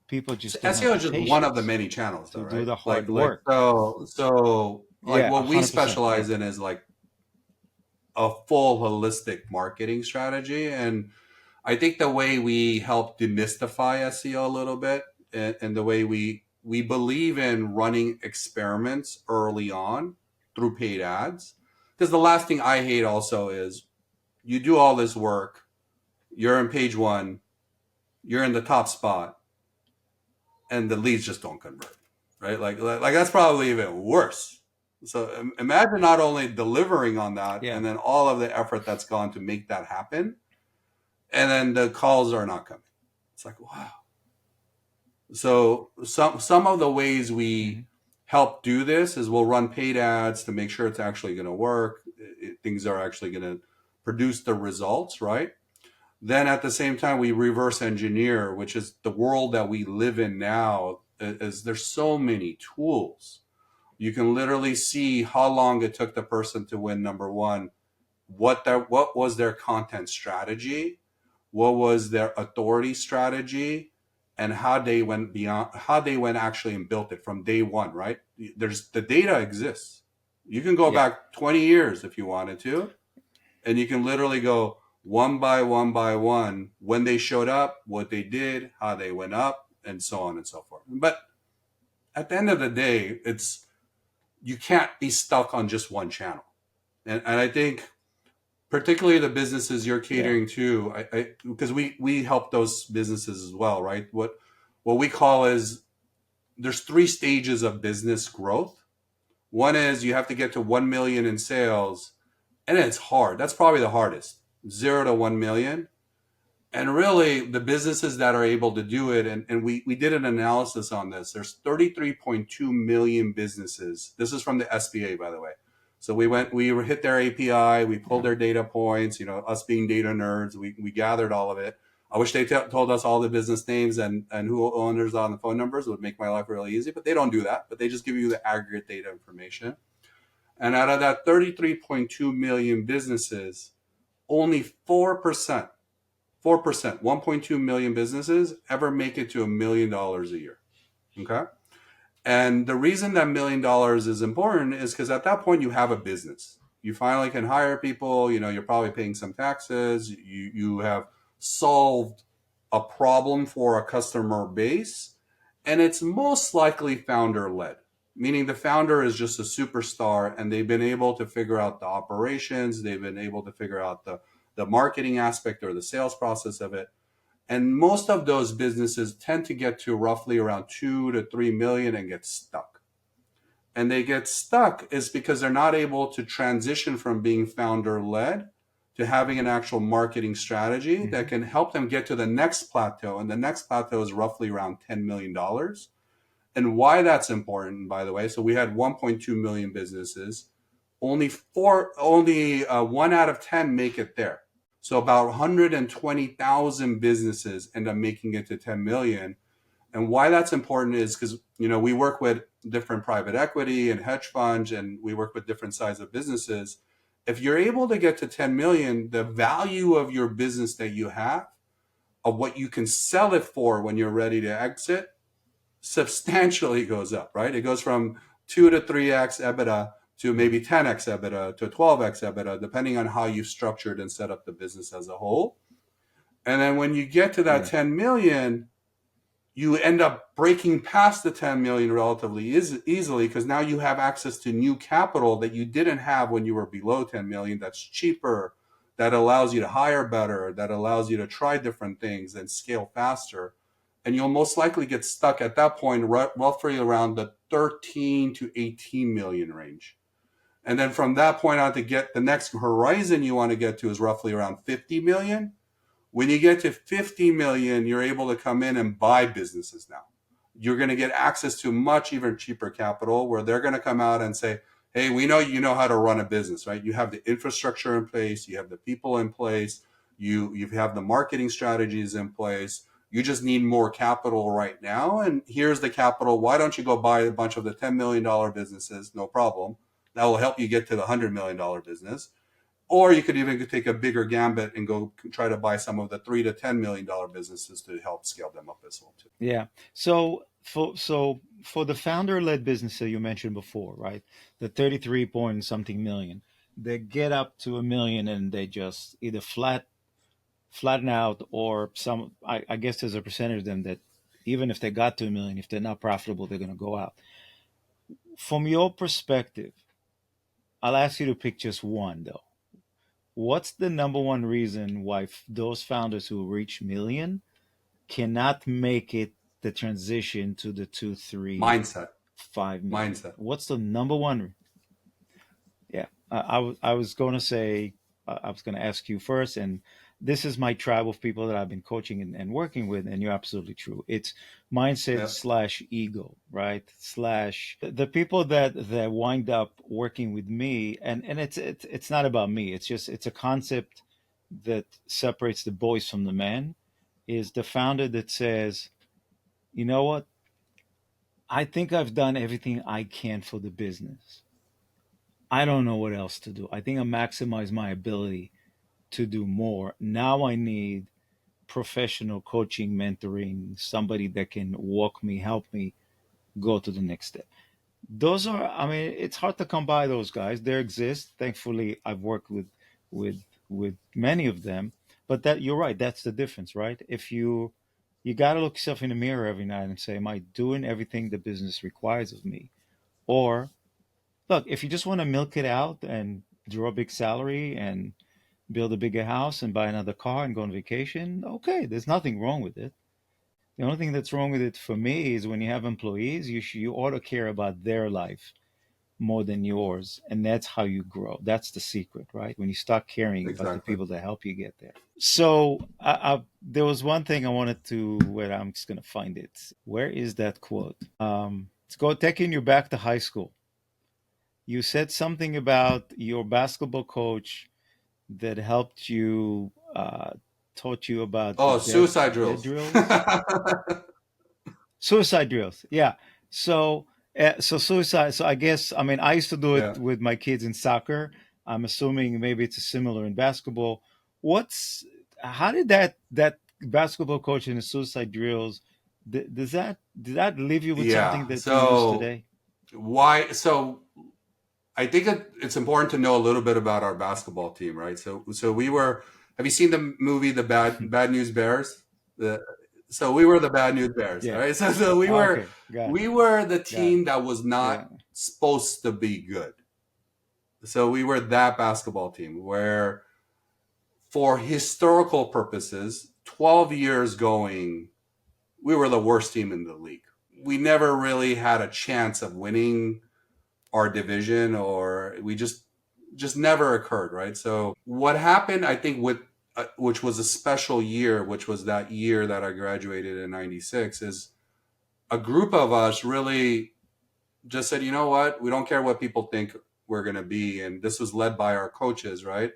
people So just don't have SEO the is just one of the patience many channels, though, to do right? the Like hard like work. so Yeah, what we 100%. Yeah. specialize in is like a full holistic marketing strategy. And I think the way we help demystify SEO a little bit, and the way we believe in running experiments early on through paid ads. Because the last thing I hate also is you do all this work, you're on page one, you're in the top spot, and the leads just don't convert, right? Like that's probably even worse. So imagine not only delivering on that, Yeah. and then all of the effort that's gone to make that happen, and then the calls are not coming. It's like, wow. So some of the ways Hmm. we help do this is we'll run paid ads to make sure it's actually going to work. Things are actually going to produce the results, right? Then at the same time, we reverse engineer, which is the world that we live in now. Is there's so many tools. You can literally see how long it took the person to win number one, what was their content strategy, what was their authority strategy, and how they went actually and built it from day one, right? There's the data exists. You can go Yeah. back 20 years if you wanted to, and you can literally go one by one by one when they showed up, what they did, how they went up, and so on and so forth. But at the end of the day, it's you can't be stuck on just one channel. And I think particularly the businesses you're Yeah. catering to, because we help those businesses as well, right? What we call is there's three stages of business growth. One is you have to get to 1 million in sales, and it's hard. That's probably the hardest. 0 to 1 million. And really the businesses that are able to do it, and we did an analysis on this. There's 33.2 million businesses. This is from the SBA, by the way. So we hit their API, we pulled Yeah. their data points, us being data nerds, we gathered all of it. I wish they told us all the business names and who owners on the phone numbers. It would make my life really easy, but they don't do that. But they just give you the aggregate data information. And out of that 33.2 million businesses, only 4%, 1.2 million businesses ever make it to $1 million a year. Okay. And the reason that $1 million is important is because at that point you have a business. You finally can hire people, you're probably paying some taxes, you have solved a problem for a customer base, and it's most likely founder led, meaning the founder is just a superstar and they've been able to figure out the operations, they've been able to figure out the marketing aspect or the sales process of it. And most of those businesses tend to get to roughly around 2 to 3 million and get stuck. And they get stuck is because they're not able to transition from being founder led to having an actual marketing strategy that Hmm. can help them get to the next plateau. And the next plateau is roughly around $10 million. And why that's important, by the way. So we had 1.2 million businesses. Only 1 out of 10 make it there. So about 120,000 businesses end up making it to 10 million. And why that's important is because we work with different private equity and hedge funds, and we work with different sizes of businesses. If you're able to get to 10 million, the value of your business that you have, of what you can sell it for when you're ready to exit, substantially goes up, right? It goes from 2 to 3x EBITDA to maybe 10x EBITDA to 12x EBITDA, depending on how you've structured and set up the business as a whole. And then when you get to that Yeah. 10 million, you end up breaking past the 10 million relatively easily because now you have access to new capital that you didn't have when you were below 10 million. That's cheaper, that allows you to hire better, that allows you to try different things and scale faster. And you'll most likely get stuck at that point roughly around the 13 to 18 million range. And then from that point on, to get the next horizon you want to get to is roughly around 50 million. When you get to 50 million, you're able to come in and buy businesses now. You're going to get access to much even cheaper capital where they're going to come out and say, Hey, we know you know how to run a business, right? You have the infrastructure in place, you have the people in place, you have the marketing strategies in place. You just need more capital right now, and here's the capital. Why don't you go buy a bunch of the $10 million businesses? No problem. That will help you get to the $100 million business. Or you could even take a bigger gambit and go try to buy some of the $3 to $10 million businesses to help scale them up as well too. Yeah. So for the founder-led business that you mentioned before, right? The 33 point something million, they get up to a million and they just either flatten out, or some. I guess there's a percentage of them that even if they got to a million, if they're not profitable, they're going to go out. From your perspective, I'll ask you to pick just one though. What's the number one reason why those founders who reach million cannot make it the transition to the two, three, Mindset. 5 million? Mindset. What's the number one? Yeah, I was going to say, I was going to ask you first, and this is my tribe of people that I've been coaching and working with, and you're absolutely true. It's mindset Yeah, slash ego, right? Slash the people that wind up working with me, and it's not about me. It's just it's a concept that separates the boys from the men. Is the founder that says, you know what? I think I've done everything I can for the business. I don't know what else to do. I think I maximize my ability to do more. Now I need professional coaching, mentoring, somebody that can walk me, help me go to the next step. Those are, I mean, it's hard to come by those guys. They exist. Thankfully, I've worked with with many of them. But that you're right. That's the difference, right? If you got to look yourself in the mirror every night and say, "Am I doing everything the business requires of me?" Or look, if you just want to milk it out and draw a big salary and build a bigger house and buy another car and go on vacation, okay, there's nothing wrong with it. The only thing that's wrong with it for me is when you have employees, you ought to care about their life more than yours, and that's how you grow. That's the secret, right? When you start caring about the exactly. people that help you get there. So there was one thing I wanted to. Where I'm just gonna find it. Where is that quote? Let's go taking you back to high school. You said something about your basketball coach that helped you, taught you about the Oh, suicide dead drills. drills, suicide drills. Yeah. So, so suicide. So I guess I mean I used to do it Yeah. with my kids in soccer. I'm assuming maybe it's a similar in basketball. What's how did that basketball coach in the suicide drills? Does that did that leave you with something Yeah. that you use So today? why? So I think it's important to know a little bit about our basketball team, right? So we were. Have you seen the movie The Bad News Bears? The so we were the Bad News Bears, all Yeah. right? So we were Okay. Got it. we were the Got it. team that was not Yeah. supposed to be good. So we were that basketball team where, for historical purposes, 12 years going, we were the worst team in the league. We never really had a chance of winning our division, or we just never occurred, right? So what happened, I think, with which was a special year, which was that year that I graduated in 96, is a group of us really just said, you know what, we don't care what people think we're going to be. And this was led by our coaches, right?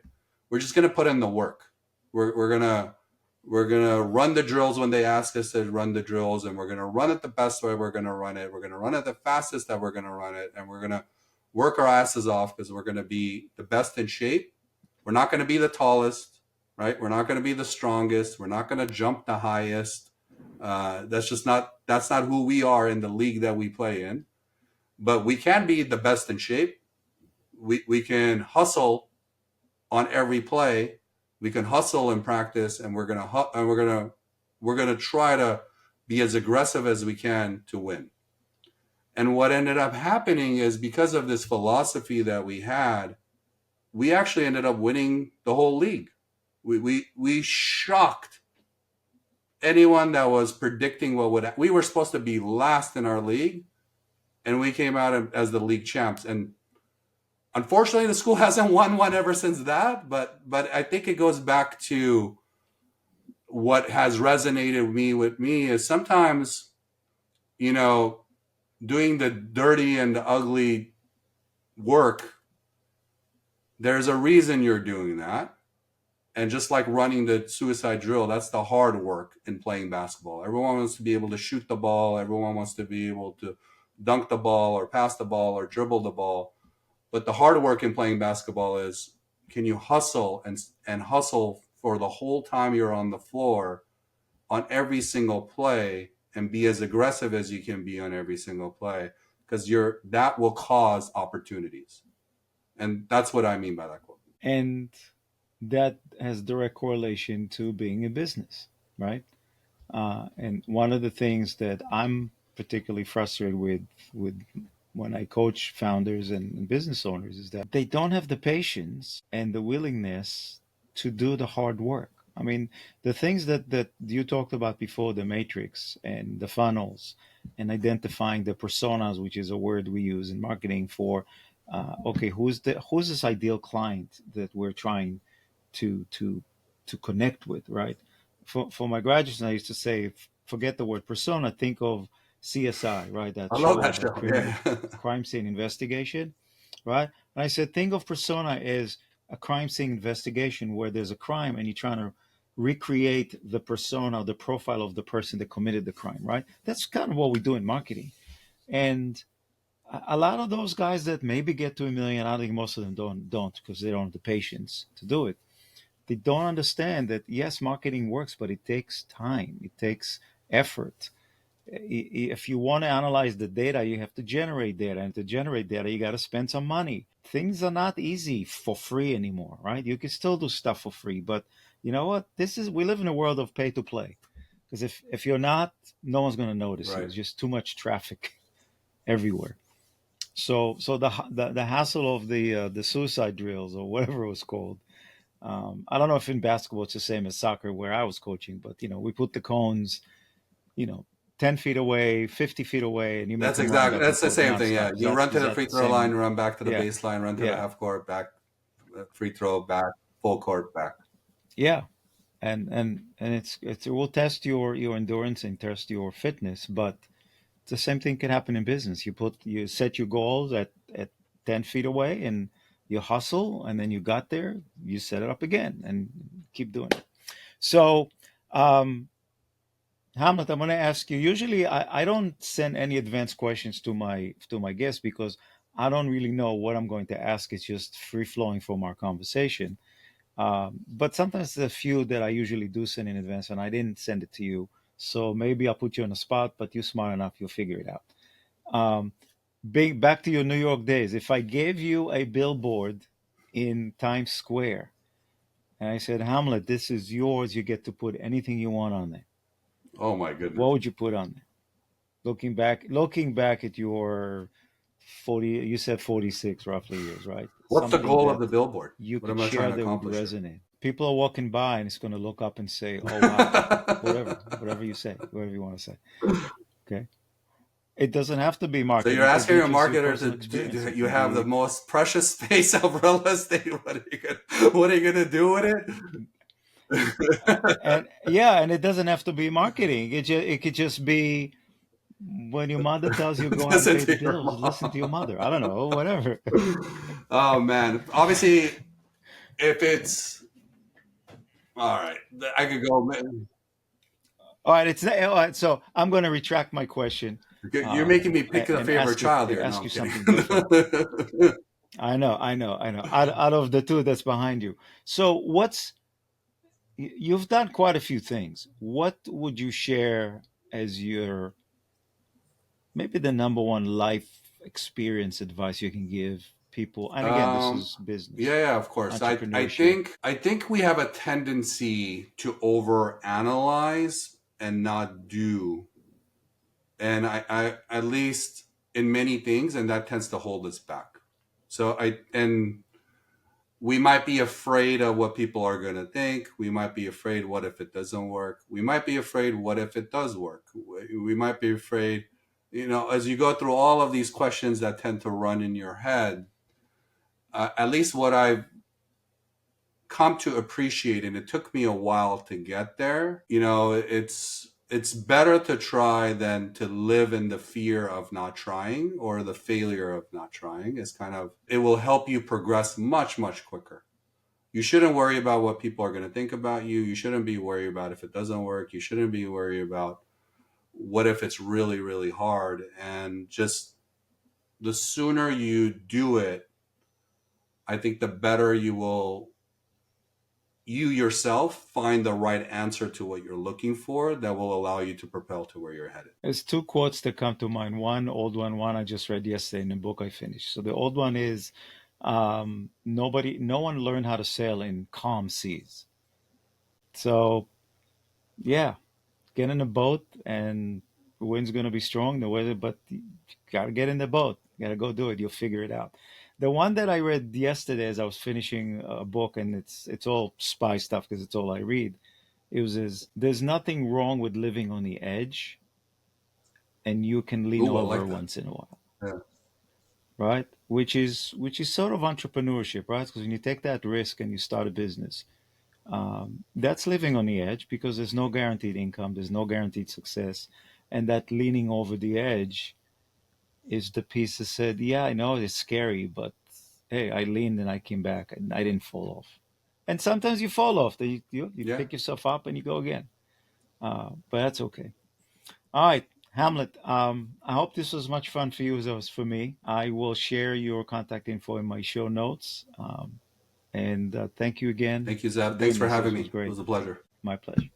We're just going to put in the work. We're going to run the drills when they ask us to run the drills, and we're going to run it the best way we're going to run it. We're going to run it the fastest that we're going to run it, and we're going to work our asses off because we're going to be the best in shape. We're not going to be the tallest, right? We're not going to be the strongest. We're not going to jump the highest. That's not who we are in the league that we play in. But we can be the best in shape. We can hustle on every play. We can hustle in practice, and we're gonna try to be as aggressive as we can to win. And what ended up happening is, because of this philosophy that we had, we actually ended up winning the whole league. We shocked anyone that was predicting what would. We were supposed to be last in our league, and we came out as the league champs. And unfortunately, the school hasn't won one ever since that. But I think it goes back to what has resonated with me is sometimes, you know, doing the dirty and the ugly work, there's a reason you're doing that. And just like running the suicide drill, that's the hard work in playing basketball. Everyone wants to be able to shoot the ball. Everyone wants to be able to dunk the ball or pass the ball or dribble the ball. But the hard work in playing basketball is, can you hustle and hustle for the whole time you're on the floor on every single play and be as aggressive as you can be on every single play, because that will cause opportunities. And that's what I mean by that quote. And that has direct correlation to being in business, right? And one of the things that I'm particularly frustrated with when I coach founders and business owners is that they don't have the patience and the willingness to do the hard work. I mean, the things that you talked about before, the matrix and the funnels and identifying the personas, which is a word we use in marketing for, okay, who's this ideal client that we're trying to to to connect with, right? For my graduates, I used to say, forget the word persona, think of CSI, right? That I love show that about show. criminal Yeah. crime scene investigation, right? And I said, think of persona as a crime scene investigation where there's a crime and you're trying to recreate the persona, the profile of the person that committed the crime, right? That's kind of what we do in marketing. And a lot of those guys that maybe get to a million, I think most of them don't because they don't have the patience to do it. They don't understand that yes, marketing works, but it takes time, it takes effort. If you want to analyze the data, you have to generate data, and to generate data, you got to spend some money. Things are not easy for free anymore, right? You can still do stuff for free, but you know what? This is we live in a world of pay to play. Because if you're not, no one's going to notice you. Right. There's just too much traffic everywhere. So the hassle of the suicide drills or whatever it was called. I don't know if in basketball it's the same as soccer where I was coaching, but we put the cones, you know, 10 feet away, 50 feet away, and you make them run back and That's the forth same thing. Yeah. nonstop. You run to Is the that free the throw line, same? run back to the Yeah, baseline, run to the yeah, half court, back, free throw, back, full court, back. yeah. And it will test your endurance and test your fitness, but the same thing can happen in business. You set your goals at 10 feet away, and you hustle, and then you got there, you set it up again, and keep doing it. So. Um, Hamlet, I'm going to ask you. Usually, I don't send any advanced questions to my guests because I don't really know what I'm going to ask. It's just free flowing from our conversation. But sometimes there's a few that I usually do send in advance, and I didn't send it to you. So maybe I'll put you on the spot, but you're smart enough, you'll figure it out. Um, back to your New York days. If I gave you a billboard in Times Square and I said, Hamlet, this is yours, you get to put anything you want on there, Oh my what goodness. would you put on there? Looking back at your 40, you said 46 roughly years, right? What's the Something goal of that the billboard? you What could am I trying share to that would accomplish here? resonate. People are walking by and it's going to look up and say, "Oh wow," whatever you say, whatever you want to say. Okay, it doesn't have to be So you're marketing. It could asking be a just your marketer to personal do, experience. It you can have the be, most precious space of real estate. What are you gonna do with it? and yeah, and it doesn't have to be marketing. It could just be when your mother tells you go out and Listen pay the to your bills. Listen to your mom. mother. I don't know, whatever. Oh man. Obviously, if it's all right, I could go. All right, all right. So I'm going to retract my question, You're making me pick a and favorite child here. No, ask I'm you kidding. something different. I know. Out of the two that's behind you, so you've done quite a few things. What would you share as your maybe the number one life experience advice you can give people? And again, this um, is yeah, business, yeah, of course. entrepreneurship. I think we have a tendency to overanalyze and not do, and I at least in many things, and that tends to hold us back. So and we might be afraid of what people are going to think. We might be afraid, what if it doesn't work? We might be afraid, what if it does work? We might be afraid, as you go through all of these questions that tend to run in your head, at least what I've come to appreciate, and it took me a while to get there, it's it's better to try than to live in the fear of not trying or the failure of not trying. It's kind of, it will help you progress much, much quicker. You shouldn't worry about what people are going to think about you. You shouldn't be worried about if it doesn't work. You shouldn't be worried about what if it's really, really hard. And just the sooner you do it, I think the better you will, you yourself, find the right answer to what you're looking for that will allow you to propel to where you're headed. There's two quotes that come to mind. One old one I just read yesterday in a book I finished. So the old one is, no one learned how to sail in calm seas. So yeah, get in a boat and the wind's going to be strong, the weather, but you got to get in the boat. You got to go do it. You'll figure it out. The one that I read yesterday as I was finishing a book, and it's all spy stuff because it's all I read. It was is there's nothing wrong with living on the edge, and you can lean Ooh, I over like that. once in a while, Yeah. right? Which is sort of entrepreneurship, right? Because when you take that risk and you start a business, that's living on the edge because there's no guaranteed income, there's no guaranteed success, and that leaning over the edge is the piece that said, "Yeah, I know it's scary, but hey, I leaned and I came back and I didn't fall off." And sometimes you fall off, then you Yeah. pick yourself up and you go again. But that's okay. All right, Hamlet. I hope this was much fun for you as it was for me. I will share your contact info in my show notes. And thank you again Thank you, for Zeb. Thanks doing for this. having This me. was It great. was a pleasure. My pleasure.